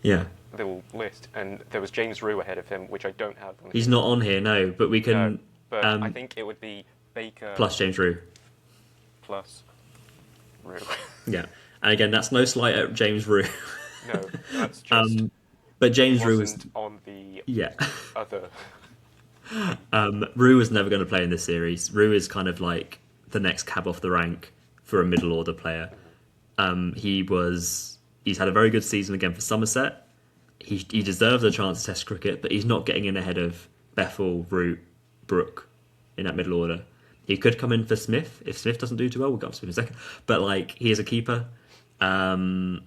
Yeah. little list, and there was James Rue ahead of him, which I don't have. He's not on here, no. But we can No, but I think it would be Baker plus James Rue. plus Rue. Yeah. And again, that's no slight at James Rue. No, that's just But James Rue was, wasn't on the yeah. other. Rue was never going to play in this series. Rue is kind of like the next cab off the rank for a middle order player. He's had a very good season again for Somerset. He deserves a chance to Test cricket, but he's not getting in ahead of Bethel, Root, Brooke in that middle order. He could come in for Smith if Smith doesn't do too well. We'll get up to Smith in a second. But like, he is a keeper. I'm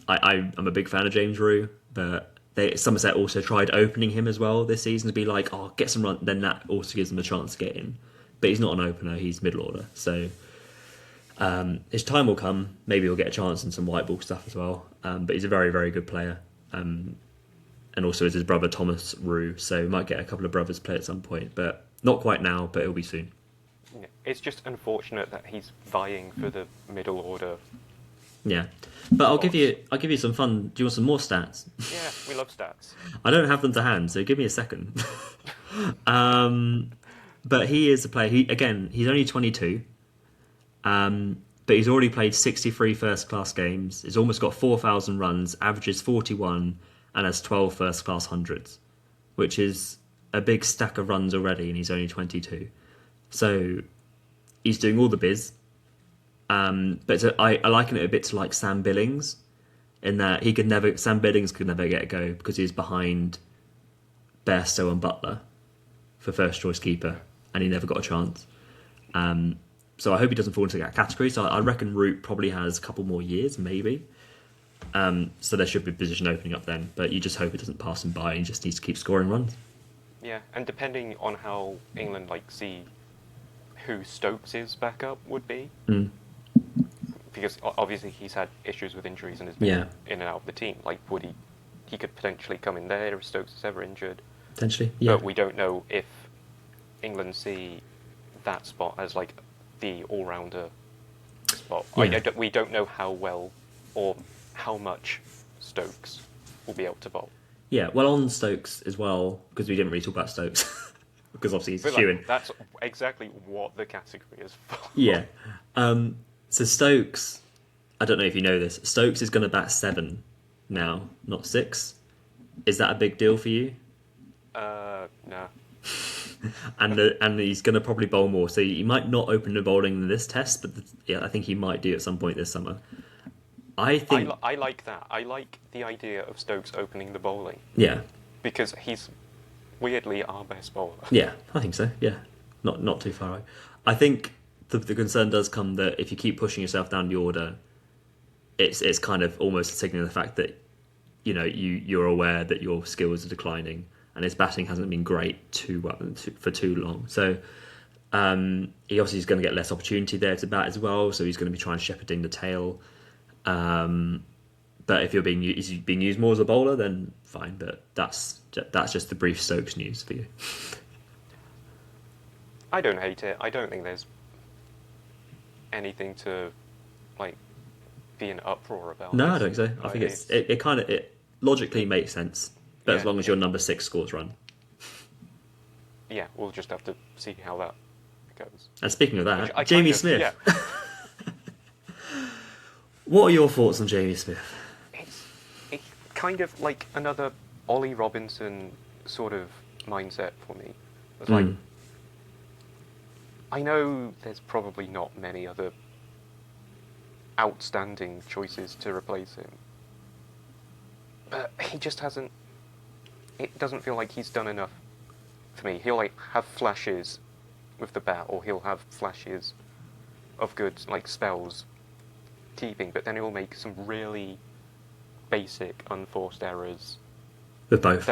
a big fan of James Rue, but Somerset also tried opening him as well this season to be like, oh, get some run. Then that also gives him a chance to get in. But he's not an opener. He's middle order. So his time will come. Maybe he'll get a chance in some white ball stuff as well. But he's a very, very good player. and also is his brother Thomas Roux. So we might get a couple of brothers play at some point, but not quite now. But it'll be soon. Yeah. It's just unfortunate that he's vying for the middle order. Yeah, but I'll give you some fun. Do you want some more stats? Yeah, we love stats. I don't have them to hand, so give me a second. But he is a player. He's only 22. But he's already played 63 first-class games. He's almost got 4,000 runs, averages 41, and has 12 first-class hundreds, which is a big stack of runs already, and he's only 22. So he's doing all the biz. I liken it a bit to like Sam Billings, in that Sam Billings could never get a go because he's behind Bairstow and Butler for first-choice keeper, and he never got a chance. So I hope he doesn't fall into that category. So I reckon Root probably has a couple more years, maybe. So there should be a position opening up then. But you just hope it doesn't pass him by and he just needs to keep scoring runs. Yeah, and depending on how England see who Stokes' backup would be, because obviously he's had issues with injuries and has been in and out of the team. Would he could potentially come in there if Stokes is ever injured. Potentially, yeah. But we don't know if England see that spot as the all-rounder spot. Yeah. We don't know how well or how much Stokes will be able to bowl. Yeah, well, on Stokes as well, because we didn't really talk about Stokes, because obviously he's queuing. That's exactly what the category is for. Yeah. So Stokes, I don't know if you know this, Stokes is going to bat 7 now, not 6. Is that a big deal for you? No. And he's going to probably bowl more, so he might not open the bowling in this test, but I think he might do at some point this summer. I think I like that. I like the idea of Stokes opening the bowling. Yeah. Because he's weirdly our best bowler. Yeah, I think so. Yeah, not too far away. I think the concern does come that if you keep pushing yourself down the order, it's kind of almost signaling the fact that you're aware that your skills are declining. And his batting hasn't been great for too long. So he obviously is going to get less opportunity there to bat as well. So he's going to be trying shepherding the tail. But if you're being used more as a bowler, then fine. But that's just the brief Stokes news for you. I don't hate it. I don't think there's anything to be an uproar about. No, I don't think so. I think it logically makes sense. But as long as your number 6 scores run. Yeah, we'll just have to see how that goes. And speaking of that, Jamie Smith. Yeah. What are your thoughts on Jamie Smith? It's kind of like another Ollie Robinson sort of mindset for me. It's I know there's probably not many other outstanding choices to replace him. But he just hasn't... It doesn't feel like he's done enough for me. He'll have flashes with the bat, or he'll have flashes of good spells keeping, but then he'll make some really basic unforced errors. With both.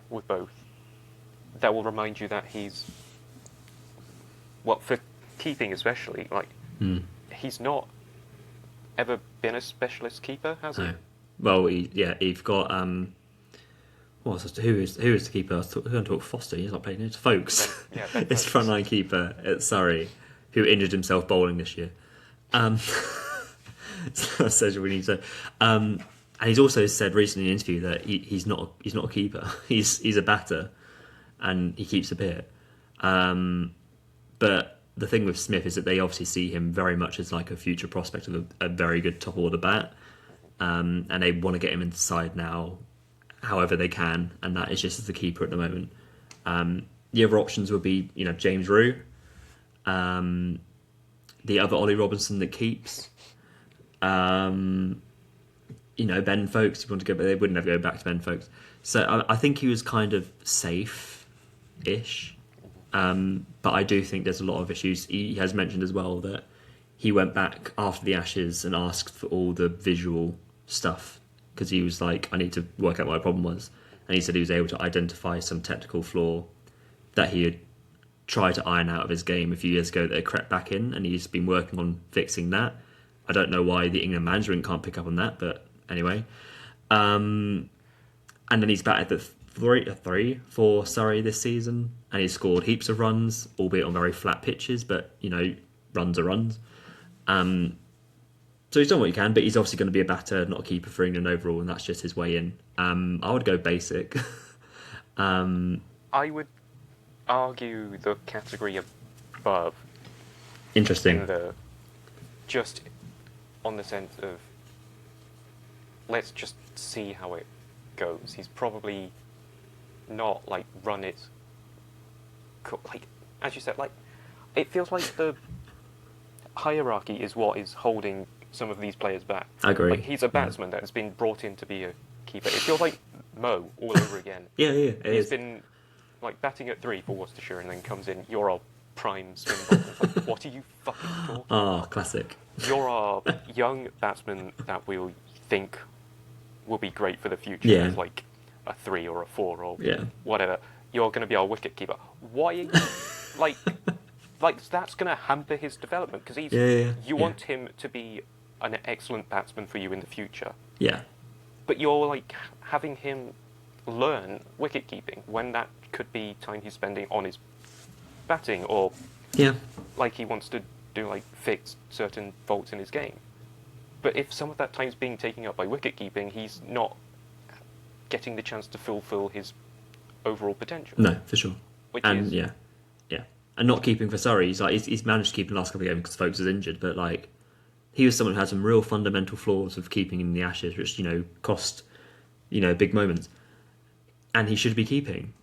With both. That will remind you that he's for keeping especially, he's not ever been a specialist keeper, has he? No. Well, you've got who is the keeper? I was going to talk Foster. He's not playing. It's Folkes. Ben It's Folkes. frontline keeper at Surrey, who injured himself bowling this year. So we need to. And he's also said recently in an interview that he's not a keeper. He's a batter, and he keeps a bit. But the thing with Smith is that they obviously see him very much as a future prospect of a very good top order bat, and they want to get him inside now, however they can, and that is just as the keeper at the moment. The other options would be James Roux, the other Ollie Robinson that keeps. Ben Folkes, you want to go, but they wouldn't ever go back to Ben Folkes. So I think he was kind of safe-ish. But I do think there's a lot of issues. He has mentioned as well that he went back after the Ashes and asked for all the visual stuff because he was like, I need to work out what my problem was. And he said he was able to identify some technical flaw that he had tried to iron out of his game a few years ago that had crept back in, and he's been working on fixing that. I don't know why the England management can't pick up on that, but anyway. and then he's batted the three for Surrey this season, and he's scored heaps of runs, albeit on very flat pitches. But runs are runs. So he's done what he can, but he's obviously going to be a batter, not a keeper for England overall, and that's just his way in. I would go basic. I would argue the category above Interesting. in the just on the sense of let's just see how it goes. He's probably not like run it like as you said, like it feels like the hierarchy is what is holding some of these players back. I agree. Like he's a batsman that has been brought in to be a keeper. It feels like Mo all over again. Yeah, He's been like batting at 3 for Worcestershire and then comes in, you're our prime spin bowler. Like, what are you fucking talking about? Classic. You're our young batsman that we'll think will be great for the future Yeah. as like a 3 or a 4 or Yeah. whatever. You're going to be our wicket keeper. Why are you like that's going to hamper his development because he's you want him to be an excellent batsman for you in the future. Yeah. But you're like having him learn wicket keeping when that could be time he's spending on his batting or Yeah. like he wants to do like fix certain faults in his game. But if some of that time's being taken up by wicket keeping, he's not getting the chance to fulfill his overall potential. No, for sure. Which And is yeah. And not keeping for Surrey. He's managed to keep in the last couple of games because Folks is injured, but like he was someone who had some real fundamental flaws of keeping in the Ashes, which cost big moments, and he should be keeping.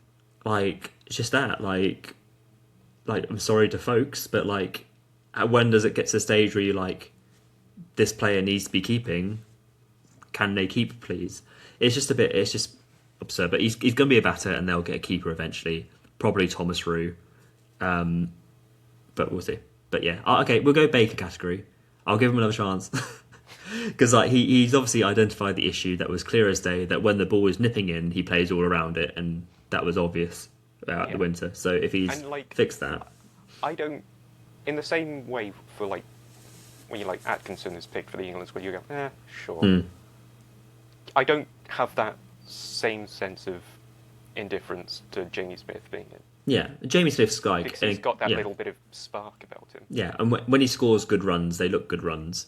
Like it's just that like I'm sorry to Folks, but like when does it get to the stage where you're like this player needs to be keeping? Can they keep, please? It's just absurd. But he's going to be a batter, and they'll get a keeper eventually. Probably Thomas Rue. But we'll see. But yeah, okay, we'll go Baker category. I'll give him another chance because like he's obviously identified the issue that was clear as day. That when the ball is nipping in, he plays all around it, and that was obvious throughout the winter. So if he's fixed that, I don't. In the same way for like when you like Atkinson is picked for the England squad, you go, sure. I don't have that same sense of indifference to Jamie Smith being in. Yeah, Jamie Smith's guy. Because he's got that little bit of spark about him. Yeah, and when he scores good runs, they look good runs.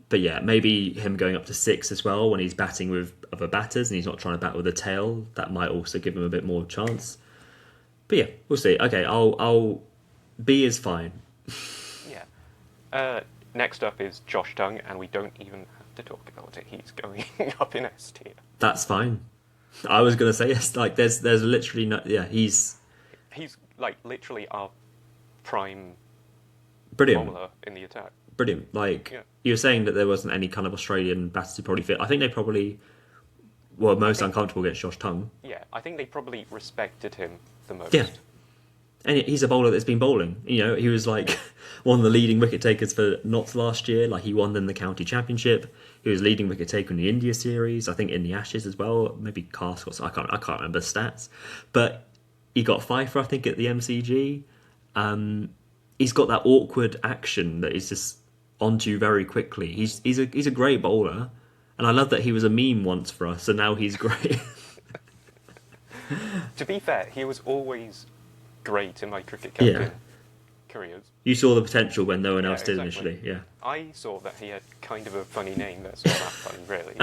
But yeah, maybe him going up to 6 as well when he's batting with other batters and he's not trying to bat with a tail. That might also give him a bit more chance. But yeah, we'll see. Okay, I'll B is fine. Yeah. Next up is Josh Tongue, and we don't even have to talk about it. He's going up in S tier. That's fine. I was going to say yes. Like there's literally no. Yeah, he's like literally our prime brilliant bowler in the attack. Brilliant. Like you were saying that there wasn't any kind of Australian batters who probably fit. I think they probably were most uncomfortable against Josh Tongue. Yeah, I think they probably respected him the most. Yeah. And he's a bowler that's been bowling. He was like one of the leading wicket takers for Notts last year. Like he won in the county championship. He was leading wicket taker in the India series. I think in the Ashes as well. Maybe Carl. I can't remember the stats. But he got Pfeiffer, I think, at the MCG. He's got that awkward action that is just onto very quickly. He's a great bowler, and I love that he was a meme once for us, and now he's great. To be fair, he was always great in my cricket captain careers. You saw the potential when no one else did exactly. initially. Yeah. I saw that he had kind of a funny name that's not that funny, really.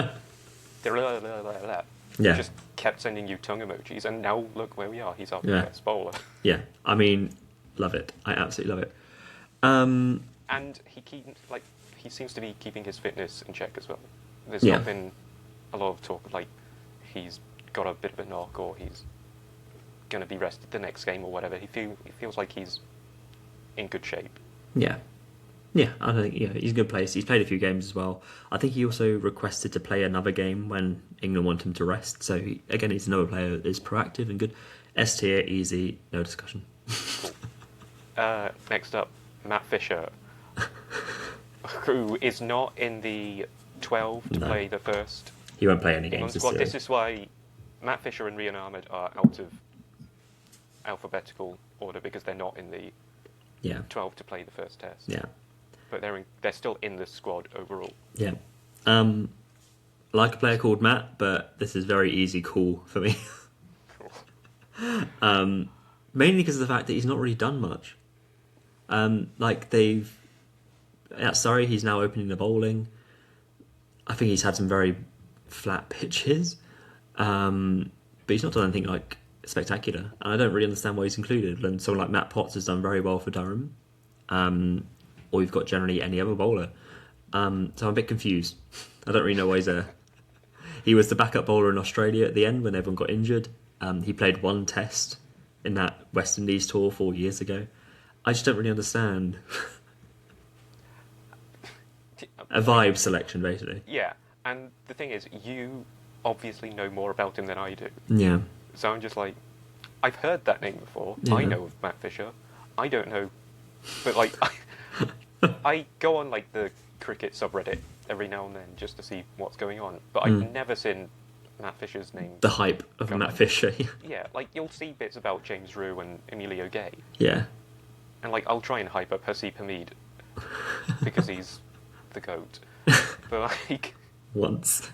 Yeah. Just kept sending you tongue emojis, and now look where we are. He's our best bowler. Yeah. I mean, love it. I absolutely love it. And he seems to be keeping his fitness in check as well. There's not been a lot of talk of like he's got a bit of a knock or he's going to be rested the next game or whatever. He feels like he's in good shape. Yeah. Yeah, I think he's in a good place. He's played a few games as well. I think he also requested to play another game when England want him to rest. So again, he's another player that is proactive and good. S tier, easy, no discussion. Cool. Next up, Matt Fisher, who is not in the 12 to play the first He won't play any England games this squad. year. This is why Matt Fisher and Rian Ahmed are out of alphabetical order because they're not in the 12 to play the first test. Yeah. But they're still in the squad overall. Yeah. I like a player called Matt, but this is very easy call for me. Mainly because of the fact that he's not really done much. Like they've at Surrey, he's now opening the bowling. I think he's had some very flat pitches, but he's not done anything like spectacular. And I don't really understand why he's included. And someone like Matt Potts has done very well for Durham, or you've got generally any other bowler. So I'm a bit confused. I don't really know why he's there. He was the backup bowler in Australia at the end when everyone got injured. He played one test in that West Indies tour 4 years ago. I just don't really understand. A vibe selection, basically. Yeah, and the thing is, you obviously know more about him than I do. Yeah. So I'm just like, I've heard that name before. Yeah. I know of Matt Fisher. I don't know, but like, I go on like the cricket subreddit every now and then just to see what's going on. But I've never seen Matt Fisher's name. The hype of Go Matt on. Fisher. Yeah, like you'll see bits about James Rue and Emilio Gay, Yeah. and like I'll try and hype up Hasib Hamid because he's the goat. But Once.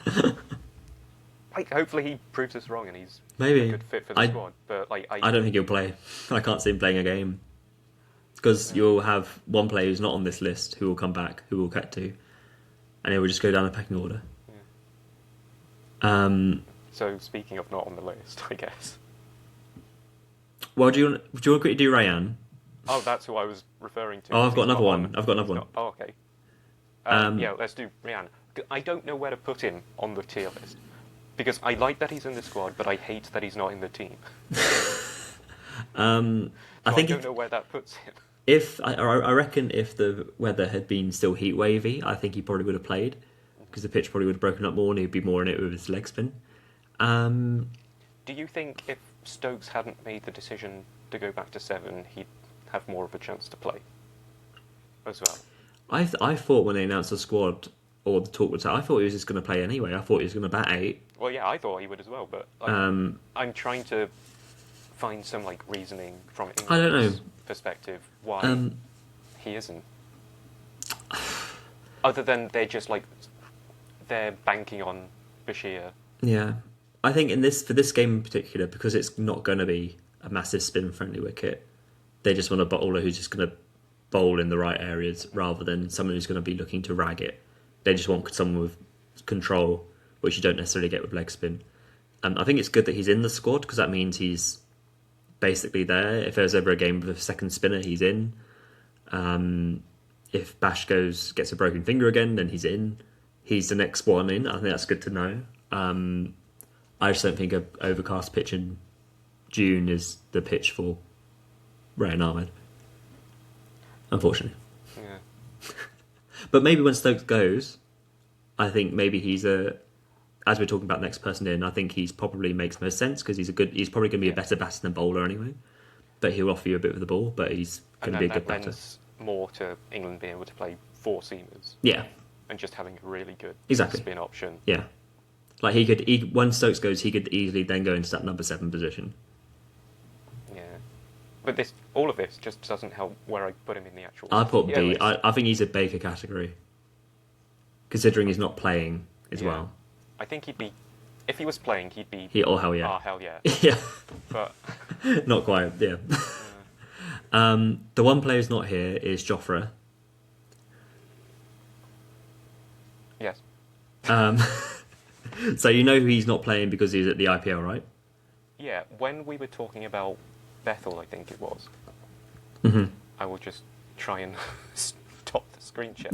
like hopefully he proves us wrong and he's Maybe. a good fit for the I- squad. But like I don't think he'll play. I can't see him playing a game. Because you'll have one player who's not on this list who will come back, who we'll get to, and it will just go down the pecking order. So speaking of not on the list, I guess. Well, do you want to quickly do Rayan? Oh, that's who I was referring to. Oh, I've got He's another not one. on- I've got another he's one. not- Oh, okay. Yeah, let's do Ryan. I don't know where to put him on the tier list. Because I like that he's in the squad, but I hate that he's not in the team. I So think I don't know where that puts him. if I reckon if the weather had been still heat wavy, I think he probably would have played because the pitch probably would have broken up more and he'd be more in it with his leg spin. Do you think if Stokes hadn't made the decision to go back to 7, he'd have more of a chance to play as well? I thought when they announced the squad or the talk was out, I thought he was just going to play anyway. I thought he was going to bat 8. Well, yeah, I thought he would as well, but like, I'm trying to find some like reasoning from I don't England's know. perspective why he isn't. Other than they're banking on Bashir. Yeah, I think for this game in particular, because it's not going to be a massive spin-friendly wicket, they just want a bowler who's just going to bowl in the right areas rather than someone who's going to be looking to rag it. They just want someone with control, which you don't necessarily get with leg spin. I think it's good that he's in the squad because that means he's basically there. If there's ever a game with a second spinner, he's in. If Bash gets a broken finger again, then he's in. He's the next one in. I think that's good to know. I just don't think an overcast pitch in June is the pitch for Rayan Ahmed, unfortunately. Yeah. But maybe when Stokes goes, I think maybe he's as we're talking about next person in, I think he's probably makes most sense because he's probably going to be a better batter than bowler anyway. But he'll offer you a bit of the ball, but he's going to be a good that batter. lends more to England being able to play 4 seamers Yeah, and just having a really good Exactly. spin option. yeah. Like when Stokes goes, he could easily then go into that number 7 position. Yeah. But all of this just doesn't help where I put him in the actual. I put tier B. list. I think he's a Baker category, considering he's not playing as Yeah. well. I think he'd be, if he was playing, he'd be. Oh hell yeah, hell yeah. yeah. But Not quite. Yeah. The one player who's not here is Jofra. yes, So you know he's not playing because he's at the IPL, right? yeah. When we were talking about Bethel, I think it was. Mm-hmm. I will just try and stop the screen share.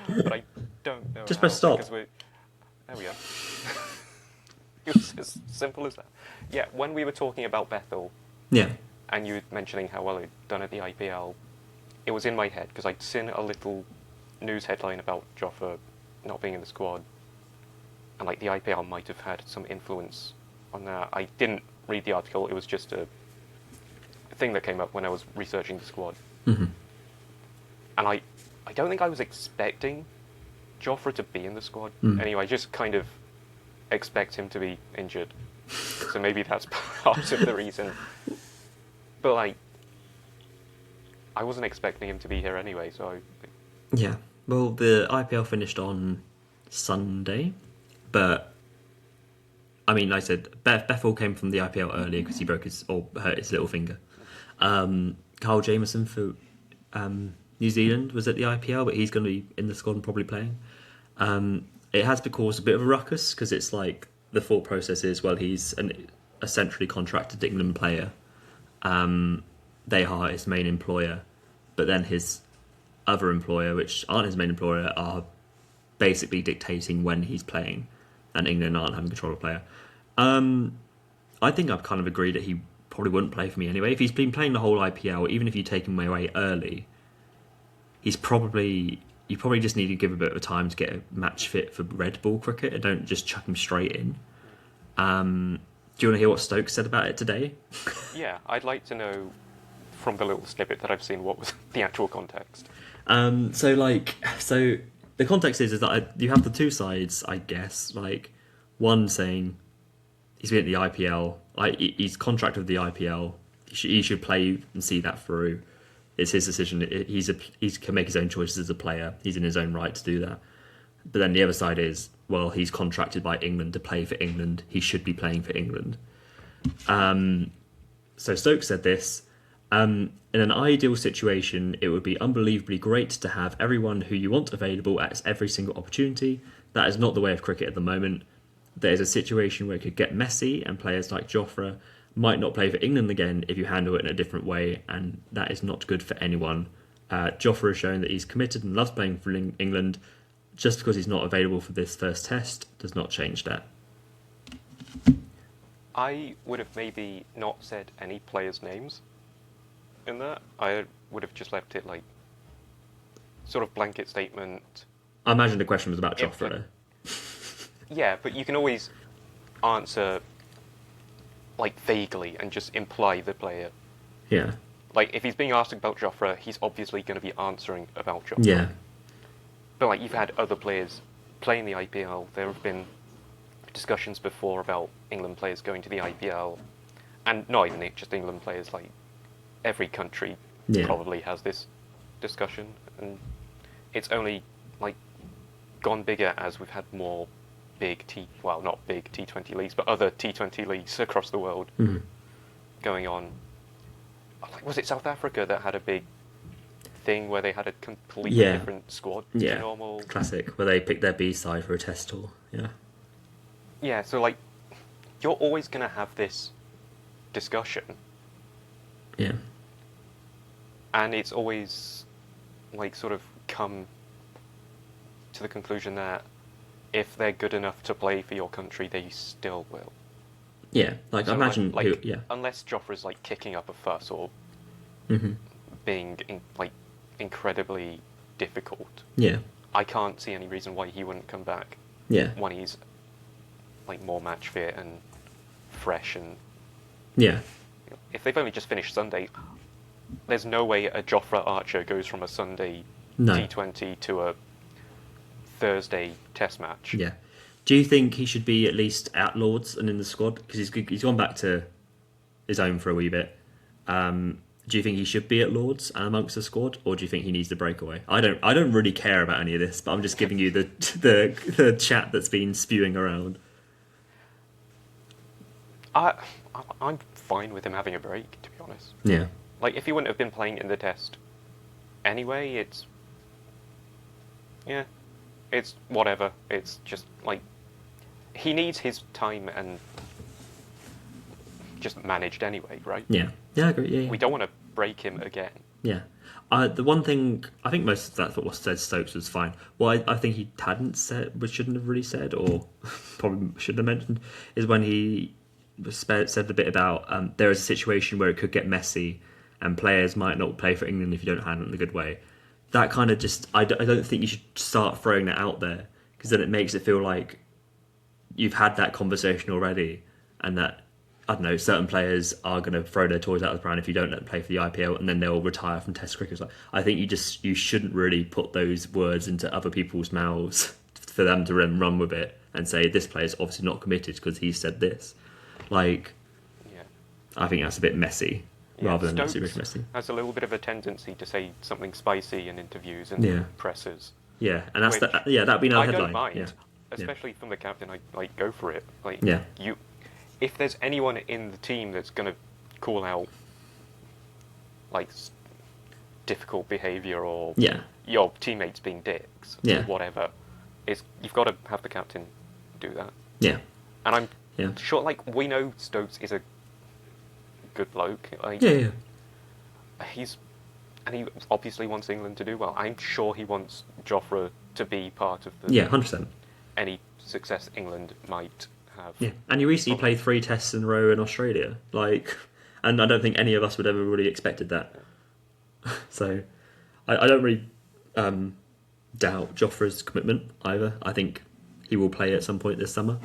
But I don't know. Just how, press stop. Because there we are. It was as simple as that. Yeah, when we were talking about Bethel, Yeah. and you were mentioning how well he'd done at the IPL, it was in my head because I'd seen a little news headline about Joffa not being in the squad, and like the IPL might have had some influence on that. I didn't read the article; it was just a thing that came up when I was researching the squad, Mm-hmm. and I don't think I was expecting Jofra to be in the squad. Anyway, I just kind of expect him to be injured. So maybe that's part of the reason. But like, I wasn't expecting him to be here anyway, so Yeah. Well, the IPL finished on Sunday, but I mean, like I said, Bethel came from the IPL earlier because he broke his or hurt his little finger. Carl Jameson for New Zealand was at the IPL, but he's going to be in the squad and probably playing. It has caused a bit of a ruckus because it's like the thought process is, well, he's a centrally contracted England player. They are his main employer, but then his other employer, which aren't his main employer, are basically dictating when he's playing, and England aren't having control of the player. I think I've kind of agreed that he probably wouldn't play for me anyway. If he's been playing the whole IPL, even if you take him away early, you probably just need to give a bit of time to get a match fit for red ball cricket and don't just chuck him straight in. Do you want to hear what Stokes said about it today? Yeah, I'd like to know from the little snippet that I've seen what was the actual context. So the context is that you have the two sides, I guess. Like one saying he's been at the IPL, he's contracted with the IPL. He should play and see that through. It's his decision. He can make his own choices as a player. He's in his own right to do that. But then the other side is, well, he's contracted by England to play for England. He should be playing for England. So Stokes said this. In an ideal situation, it would be unbelievably great to have everyone who you want available at every single opportunity. That is not the way of cricket at the moment. There is a situation where it could get messy, and players like Jofra might not play for England again if you handle it in a different way, and that is not good for anyone. Jofra has shown that he's committed and loves playing for England. Just because he's not available for this first test does not change that. I would have maybe not said any players' names in that. I would have just left it like sort of blanket statement. I imagine the question was about Jofra. Yeah, but you can always answer like vaguely and just imply the player. Yeah. Like if he's being asked about Jofra, he's obviously going to be answering about Jofra. Yeah. But like you've had other players playing the IPL. There have been discussions before about England players going to the IPL, and not even just England players. Like every country probably has this discussion, and it's only like gone bigger as we've had more not big T20 leagues, but other T20 leagues across the world going on. Like, was it South Africa that had a big thing where they had a completely different squad to normal? Classic, where they picked their B side for a test tour. Yeah, so like you're always going to have this discussion. Yeah. And it's always like sort of come to the conclusion that if they're good enough to play for your country, they still will. Yeah, like so I imagine, unless Jofra's like kicking up a fuss or being incredibly difficult. Yeah, I can't see any reason why he wouldn't come back. Yeah, when he's like more match fit and fresh and if they've only just finished Sunday, there's no way a Jofra Archer goes from a Sunday T20 to a Thursday Test match. Yeah. Do you think he should be at least at Lords and in the squad? Because he's gone back to his own for a wee bit. Do you think he should be at Lords and amongst the squad, or do you think he needs the breakaway? I don't really care about any of this, but I'm just giving you the chat that's been spewing around. I'm fine with him having a break, to be honest. Yeah. Like, if he wouldn't have been playing in the Test anyway, it's whatever. It's just, like, he needs his time and just managed anyway, right? Yeah. Yeah, I agree. Yeah. We don't want to break him again. Yeah. The one thing, I think most of that's what was said Stokes was fine. What I think he hadn't said, but shouldn't have really said, or probably shouldn't have mentioned, is when he said the bit about there is a situation where it could get messy and players might not play for England if you don't handle it in a good way. That kind of just, I don't think you should start throwing that out there, because then it makes it feel like you've had that conversation already, and that, I don't know, certain players are going to throw their toys out of the pram if you don't let them play for the IPL, and then they'll retire from Test cricket. I think you shouldn't really put those words into other people's mouths for them to run with it and say this player's obviously not committed because he said this. Like, I think that's a bit messy. Rather than super messy. Has a little bit of a tendency to say something spicy in interviews and presses. Yeah, and that's Which that'd be another I headline. don't mind, Yeah, especially from the captain. I like go for it. Like yeah, you, if there's anyone in the team that's gonna call out like difficult behaviour or yeah, your teammates being dicks or yeah, whatever, is you've got to have the captain do that. yeah, And I'm yeah, sure, like, we know Stokes is a good bloke. Like, yeah, yeah. he's and he obviously wants England to do well. I'm sure he wants Jofra to be part of the Yeah, 100%. any success England might have. Yeah, and he recently played 3 tests in a row in Australia. Like, and I don't think any of us would ever really expected that. So, I don't really doubt Joffre's commitment either. I think he will play at some point this summer.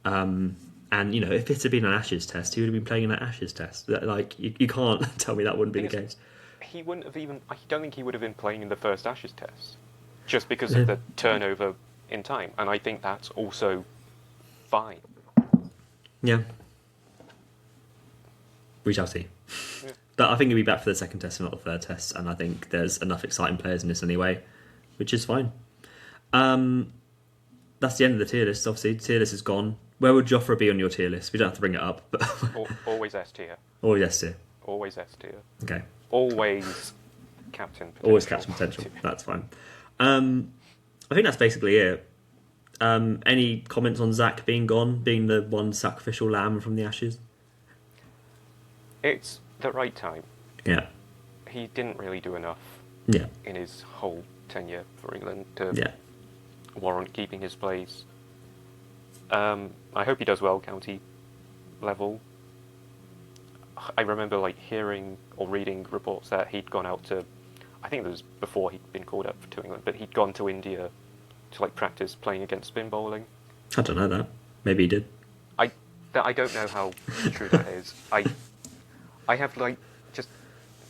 And you know, if it had been an Ashes test, he would have been playing in that Ashes test. Like, you can't tell me that wouldn't be the Thing case. He wouldn't have even. I don't think he would have been playing in the first Ashes test, just because Yeah. of the turnover in time. And I think that's also fine. Yeah, we shall see. Yeah. But I think he'll be back for the second test and not the third test, and I think there's enough exciting players in this anyway, which is fine. That's the end of the tier list. Obviously, tier list is gone. Where would Jofra be on your tier list? We don't have to bring it up, but Always S tier. oh yes, tier. Always S tier. Okay, Always captain. Potential. always captain potential. That's fine. I think that's basically it. Any comments on Zach being gone, being the one sacrificial lamb from the Ashes? It's the right time. Yeah, He didn't really do enough yeah, in his whole tenure for England to yeah, warrant keeping his place. I hope he does well county level. I remember like hearing or reading reports that he'd gone out to, I think it was before he'd been called up to England, but he'd gone to India to like practice playing against spin bowling. I don't know that. Maybe he did. I don't know how true that is. I have like just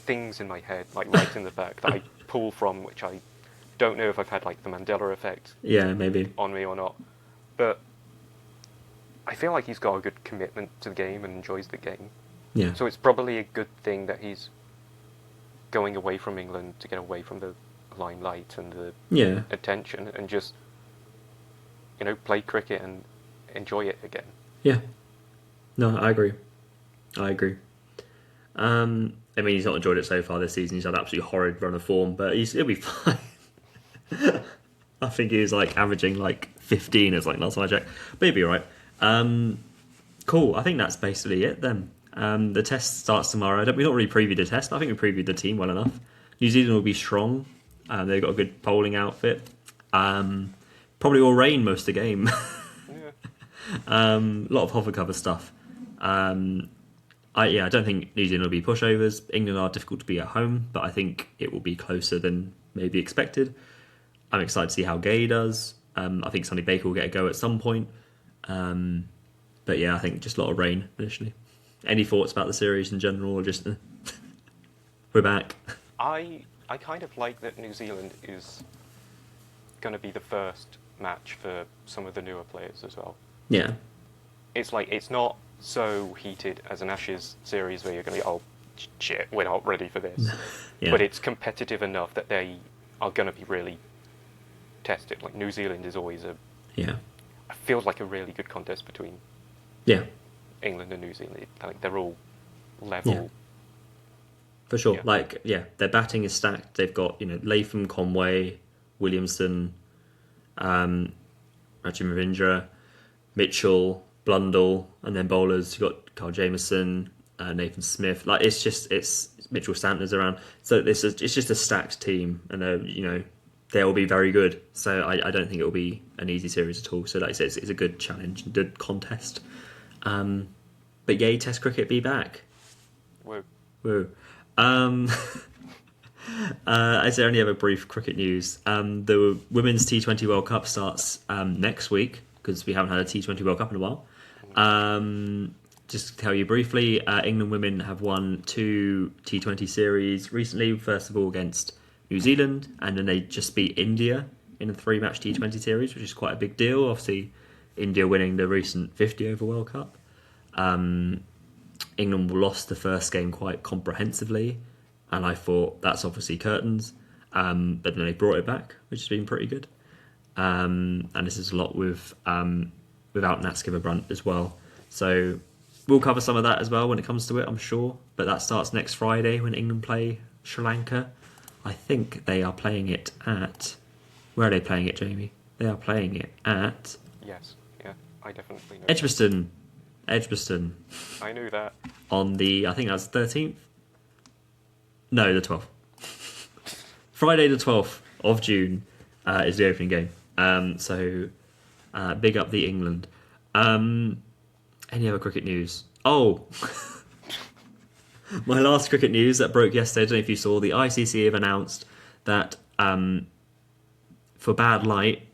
things in my head, like right in the back that I pull from, which I don't know if I've had like the Mandela effect Yeah, maybe. on me or not. But I feel like he's got a good commitment to the game and enjoys the game. Yeah, So it's probably a good thing that he's going away from England to get away from the limelight and the yeah, attention and just, play cricket and enjoy it again. yeah. No, I agree. I mean, he's not enjoyed it so far this season. He's had an absolutely horrid run of form, but he'll be fine. I think he was like averaging like 15 as like last time I checked, but he'll be alright. Cool. I think that's basically it then. The test starts tomorrow. We not really previewed the test. I think we previewed the team well enough. New Zealand will be strong. They've got a good bowling outfit. Probably will rain most of the game. Yeah. A lot of hover cover stuff. I don't think New Zealand will be pushovers. England are difficult to beat at home, but I think it will be closer than maybe expected. I'm excited to see how Gay does. I think Sonny Baker will get a go at some point. But yeah, I think just a lot of rain initially. Any thoughts about the series in general, or just we're back? I kind of like that New Zealand is going to be the first match for some of the newer players as well. Yeah, It's like, it's not so heated as an Ashes series where you're going to be, oh, shit, we're not ready for this. yeah, But it's competitive enough that they are going to be really tested. Like, New Zealand is always yeah, feels like a really good contest between yeah, England and New Zealand. Like, they're all level. Yeah. for sure. Yeah. Their batting is stacked. They've got Latham, Conway, Williamson, Rajim Ravindra, Mitchell, Blundell, and then bowlers. You've got Carl Jameson, Nathan Smith. Like it's Mitchell Santner's around. So it's just a stacked team, and they'll be very good. So I don't think it will be an easy series at all. So like I said, it's a good challenge, good contest. But yay, Test cricket be back. Woo. Woo. Is there any other brief cricket news? The Women's T20 World Cup starts next week because we haven't had a T20 World Cup in a while. Just to tell you briefly, England women have won 2 T20 series recently. First of all against New Zealand, and then they just beat India in a 3-match T20 series, which is quite a big deal. Obviously, India winning the recent 50 over World Cup. England lost the first game quite comprehensively, and I thought that's obviously curtains. but then they brought it back, which has been pretty good. And this is a lot without Nat Skipperbrunt as well. So we'll cover some of that as well when it comes to it, I'm sure. But that starts next Friday when England play Sri Lanka. I think they are playing it at... Where are they playing it, Jamie? They are playing it at... Yes, yeah, I definitely know. Edgbaston. I knew that. On the, I think that's the 13th? No, the 12th. Friday the 12th of June is the opening game. So big up the England. Any other cricket news? Oh, my last cricket news that broke yesterday, I don't know if you saw, the ICC have announced that for bad light,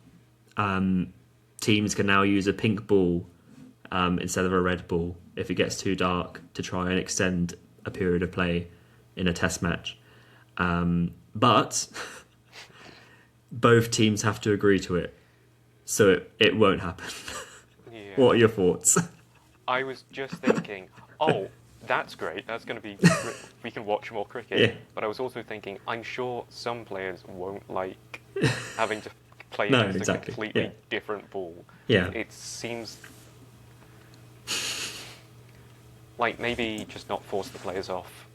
teams can now use a pink ball instead of a red ball if it gets too dark to try and extend a period of play in a test match. But both teams have to agree to it, so it won't happen. Yeah. What are your thoughts? I was just thinking, oh, that's great. That's going to be... we can watch more cricket. Yeah. But I was also thinking, I'm sure some players won't like having to play No, against exactly, a completely yeah. different ball. Yeah. It seems... like, maybe just not force the players off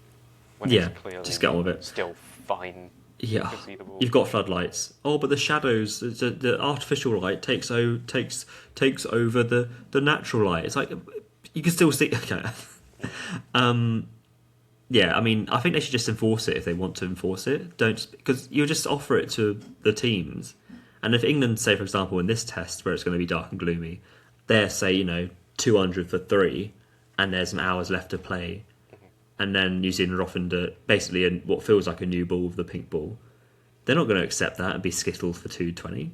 when Yeah, it's clearly just get on with it. still fine Yeah, to see the ball. you've got floodlights. Oh, but the shadows, the artificial light takes over the natural light. It's like you can still see. Okay. Yeah, I mean, I think they should just enforce it if they want to enforce it. Don't, because you'll just offer it to the teams. And if England, say for example, in this test where it's going to be dark and gloomy, they're say 200 for 3, and there's some hours left to play. And then New Zealand are offered basically what feels like a new ball with the pink ball. They're not going to accept that and be skittled for 220.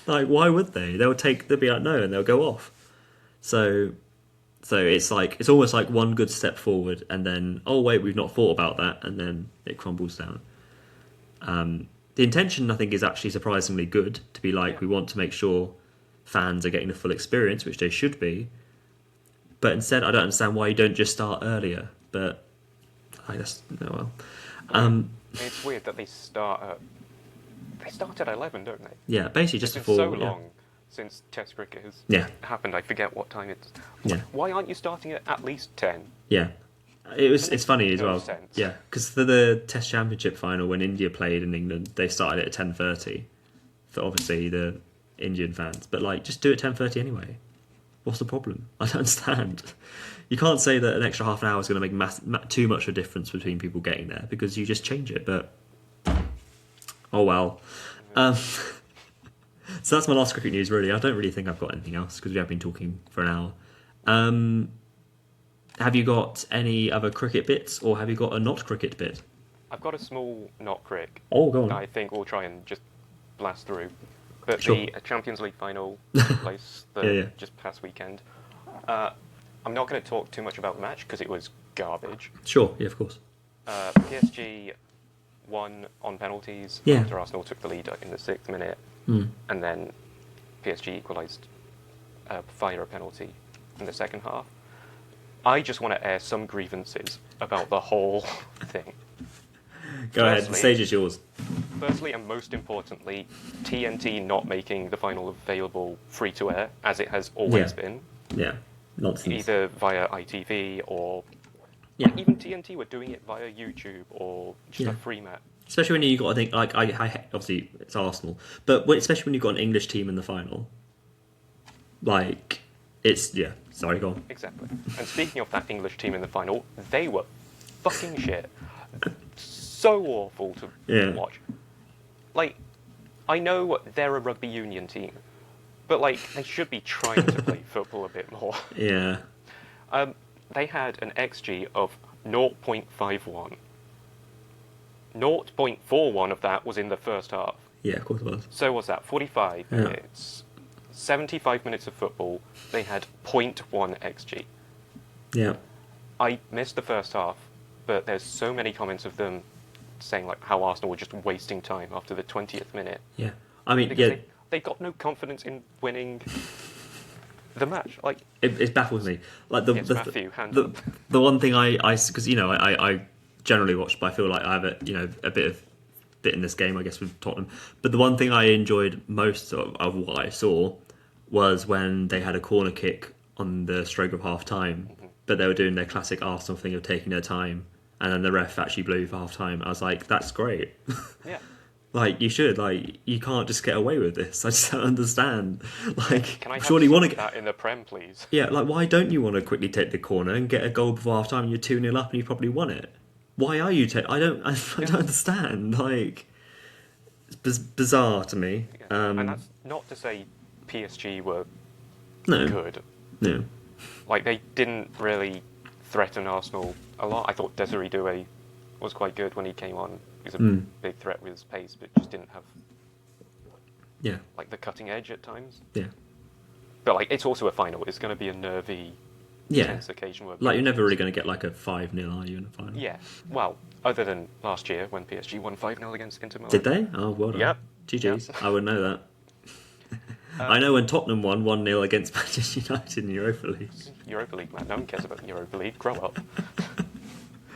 Like, why would they? They'll be like, no, and they'll go off. So it's like, it's almost like one good step forward and then, oh wait, we've not thought about that, and then it crumbles down. The intention, I think, is actually surprisingly good, to be like, we want to make sure fans are getting the full experience, which they should be. But instead, I don't understand why you don't just start earlier. But I guess, oh well. It's weird that they start at 11, don't they? Yeah, basically just It's been before. so long since Test cricket has Yeah. happened. I forget what time it's. Yeah. Why aren't you starting at least 10? Yeah, it's funny as No well. sense. Yeah, because for the Test Championship final when India played in England, they started it at 10:30 for obviously the Indian fans. But like, just do it 10:30 anyway. What's the problem? I don't understand. You can't say that an extra half an hour is going to make too much of a difference between people getting there because you just change it. But oh well. So that's my last cricket news. Really, I don't really think I've got anything else because we have been talking for an hour. Have you got any other cricket bits, or have you got a not cricket bit? I've got a small not crick Oh, go on. that I think we'll try and just blast through. But Sure. the Champions League final took place Yeah. just past weekend. I'm not going to talk too much about the match because it was garbage. Sure, yeah, of course. PSG won on penalties Yeah. after Arsenal took the lead in the 6th minute, and then PSG equalised via a penalty in the second half. I just want to air some grievances about the whole thing. Go ahead, the Firstly- stage is yours. Firstly, and most importantly, TNT not making the final available free to air, as it has always Yeah. been, Yeah, nonsense. either via ITV or Yeah. even TNT were doing it via YouTube or just Yeah. a free match. Especially when you've got, I think, like, I obviously it's Arsenal, but especially when you've got an English team in the final. Like, it's, yeah, sorry, go on. Exactly. And speaking of that English team in the final, they were fucking shit. So awful to Yeah. watch. Like, I know they're a rugby union team, but like they should be trying to play football a bit more. Yeah, They had an XG of 0.51. 0.41 of that was in the first half. yeah, of course it was. So what's that? 45 Yeah. minutes. 75 minutes of football. They had 0.1 XG. Yeah, I missed the first half, but there's so many comments of them saying like how Arsenal were just wasting time after the 20th minute. yeah. I mean, Because yeah, they got no confidence in winning the match. Like, it baffles me. Like the Yes, the, Matthew, hand the, up. the one thing I because I generally watched, but I feel like I have a bit in this game, I guess, with Tottenham. But the one thing I enjoyed most of what I saw was when they had a corner kick on the stroke of half time, but they were doing their classic Arsenal thing of taking their time, and then the ref actually blew for half time. I was like, that's great. Yeah. Like, you should. Like, you can't just get away with this. I just don't understand. Like, Can I have surely you some want of to that in the Prem, please? Yeah, like, why don't you want to quickly take the corner and get a goal before half time and you're 2-0 up and you probably won it? Why are you I don't understand. Like, it's bizarre to me. Yeah. And that's not to say PSG were No. good. No. Like, they didn't really threaten Arsenal a lot. I thought Desiree Doué was quite good when he came on. He was a big threat with his pace, but just didn't have Yeah. like the cutting edge at times. Yeah. But like, it's also a final. It's going to be a nervy, Yeah. tense occasion. Where Like, you're never really going to get like a 5-0, are you, in a final? Yeah. Well, other than last year when PSG won 5-0 against Inter Milan. Did they? Oh, well done. Yep. GG's. Yep. I wouldn't know that. I know when Tottenham won 1-0 against Manchester United in the Europa League. Europa League, man. No one cares about Europa League. Grow up.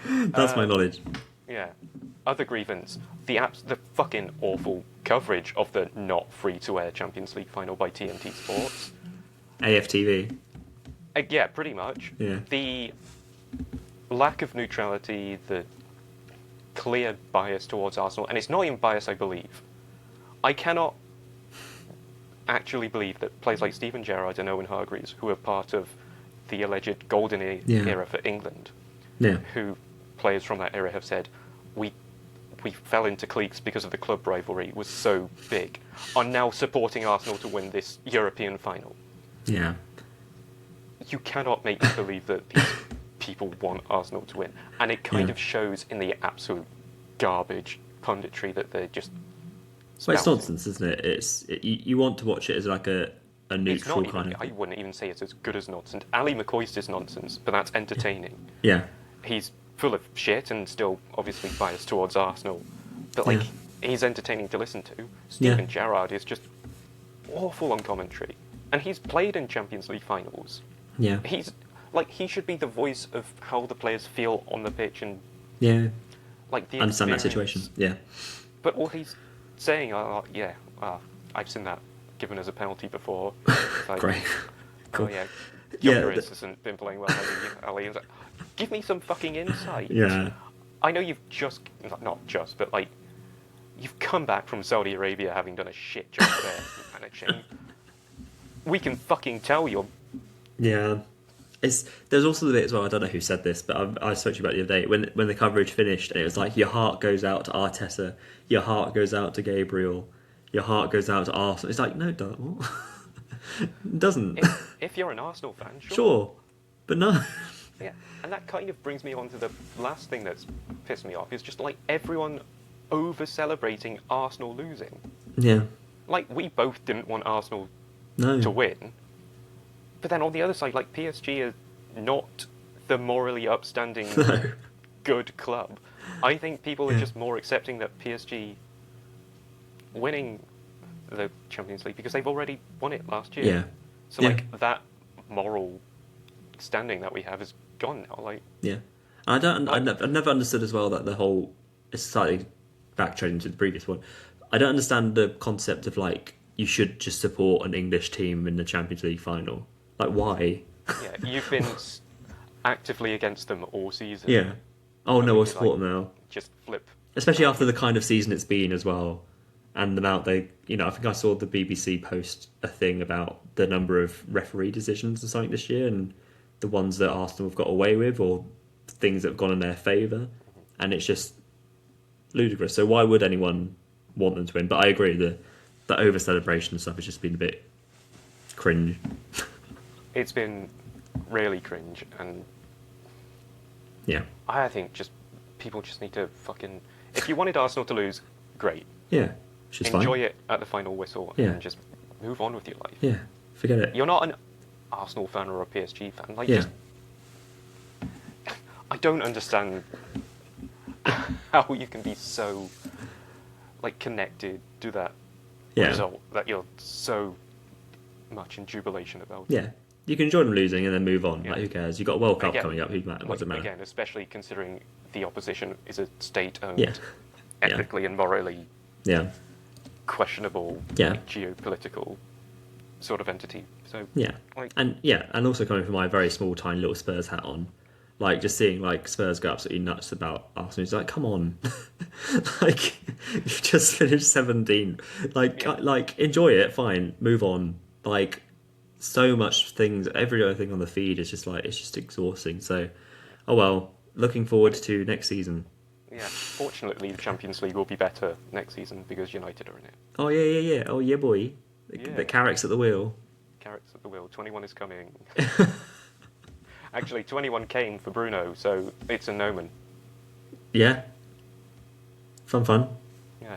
That's my knowledge. Yeah. Other grievance: the fucking awful coverage of the not free-to-air Champions League final by TNT Sports. AFTV. Yeah, pretty much. Yeah. The lack of neutrality, the clear bias towards Arsenal, and it's not even bias, I believe. I cannot actually believe that players like Steven Gerrard and Owen Hargreaves, who are part of the alleged golden era for England, Yeah. who players from that era have said, we fell into cliques because of the club rivalry was so big, are now supporting Arsenal to win this European final. Yeah. You cannot make me believe that these people want Arsenal to win. And it kind of shows in the absolute garbage punditry that they're just Well, it's spouting. nonsense, isn't it? You want to watch it as like a It's neutral not kind even, of I wouldn't even say it's as good as nonsense. Ali McCoist is nonsense, but that's entertaining. Yeah. He's full of shit and still obviously biased towards Arsenal. But like, he's entertaining to listen to. Steven Gerrard is just awful on commentary. And he's played in Champions League finals. Yeah. He's like, he should be the voice of how the players feel on the pitch and Yeah. like the Understand that experience. situation. Yeah. But all he's saying are, I've seen that given as a penalty before. It's like, Great. Cool. Oh yeah, Yeah, Gyökeres hasn't been playing well lately, Ali. It's like, give me some fucking insight. Yeah. I know you've just, not just, but like, you've come back from Saudi Arabia having done a shit job there managing. We can fucking tell you're. Yeah. There's also the bit as well, I don't know who said this, but I spoke to you about it the other day, when the coverage finished, and it was like, your heart goes out to Arteta, your heart goes out to Gabriel, your heart goes out to Arsenal. It's like, no, it doesn't. What? It doesn't. If you're an Arsenal fan, sure. Sure. But no. Yeah, and that kind of brings me on to the last thing that's pissed me off, is just like everyone over-celebrating Arsenal losing. Yeah. Like, we both didn't want Arsenal No. to win. But then on the other side, like, PSG is not the morally upstanding No. good club. I think people are just more accepting that PSG winning the Champions League because they've already won it last year. Yeah. So Yeah. like that moral standing that we have is gone now. Like, Yeah. And I've never understood as well that the whole, it's slightly backtracking to the previous one, I don't understand the concept of like, you should just support an English team in the Champions League final. Like, why? yeah, you've been actively against them all season. Yeah. Oh no, mean, we'll support them now. Just flip. Especially after the kind of season it's been as well. And the amount I think I saw the BBC post a thing about the number of referee decisions or something this year, and the ones that Arsenal have got away with, or things that have gone in their favour. And it's just ludicrous. So why would anyone want them to win? But I agree, the over celebration stuff has just been a bit cringe. It's been really cringe, and Yeah. I think just people just need to fucking. If you wanted Arsenal to lose, great. Yeah. Which is Enjoy fine. it at the final whistle Yeah. and just move on with your life. Yeah. Forget it. You're not an Arsenal fan or a PSG fan. Like, Yeah. just, I don't understand how you can be so like connected to that Yeah. result that you're so much in jubilation about. Yeah. You can enjoy them losing and then move on. Yeah. Like, who cares? You've got a World Cup Again, coming up. Who matter? What's it matter? Again, especially considering the opposition is a state-owned, Yeah. ethically and morally Yeah. questionable Yeah. geopolitical sort of entity. So Yeah. like, And also coming from my very small, tiny little Spurs hat on, like just seeing like Spurs go absolutely nuts about Arsenal. It's like, come on, like you've just finished 17. Like enjoy it, fine, move on. Like so much things, every other thing on the feed is just like it's just exhausting. So, oh well. Looking forward to next season. yeah, fortunately the Champions League will be better next season because United are in it. Oh yeah. Oh yeah, boy. Yeah. The Carrick's at the wheel. Carrots at the wheel. 21 is coming. Actually, 21 came for Bruno, so it's an omen. Yeah. Fun. Yeah.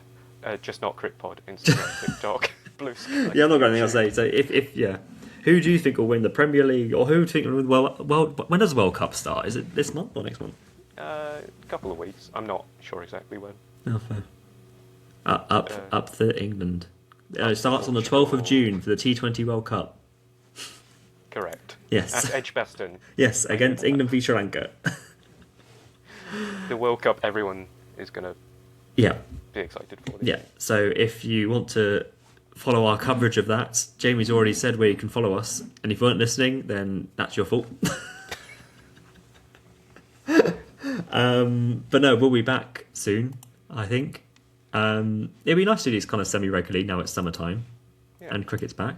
Just not CritPod, Instagram, TikTok, Blue Sky. Yeah, I'm not got anything else to say. So if yeah, who do you think will win the Premier League, or who do you think will win? Well, when does the World Cup start? Is it this month or next month? A couple of weeks. I'm not sure exactly when. Oh, fair. Up to England. It starts on the 12th of June for the T20 World Cup. Correct. Yes. At Edgbaston. Yes, against England v Sri Lanka. The World Cup everyone is going to Yeah. be excited for. Yeah. So if you want to follow our coverage of that, Jamie's already said where you can follow us, and if you weren't listening, then that's your fault. But no, we'll be back soon, I think. It'd be nice to do these kind of semi-regularly now it's summertime Yeah. and cricket's back.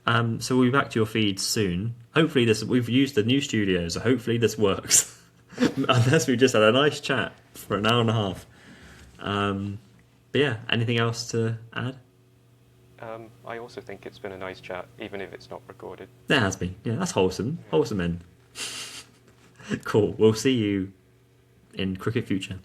So we'll be back to your feeds soon. Hopefully we've used the new studio, so hopefully this works. Unless we just had a nice chat for an hour and a half. But yeah, anything else to add? I also think it's been a nice chat, even if it's not recorded. There has been. Yeah, that's wholesome. Wholesome end. Cool. We'll see you in Cricket Future.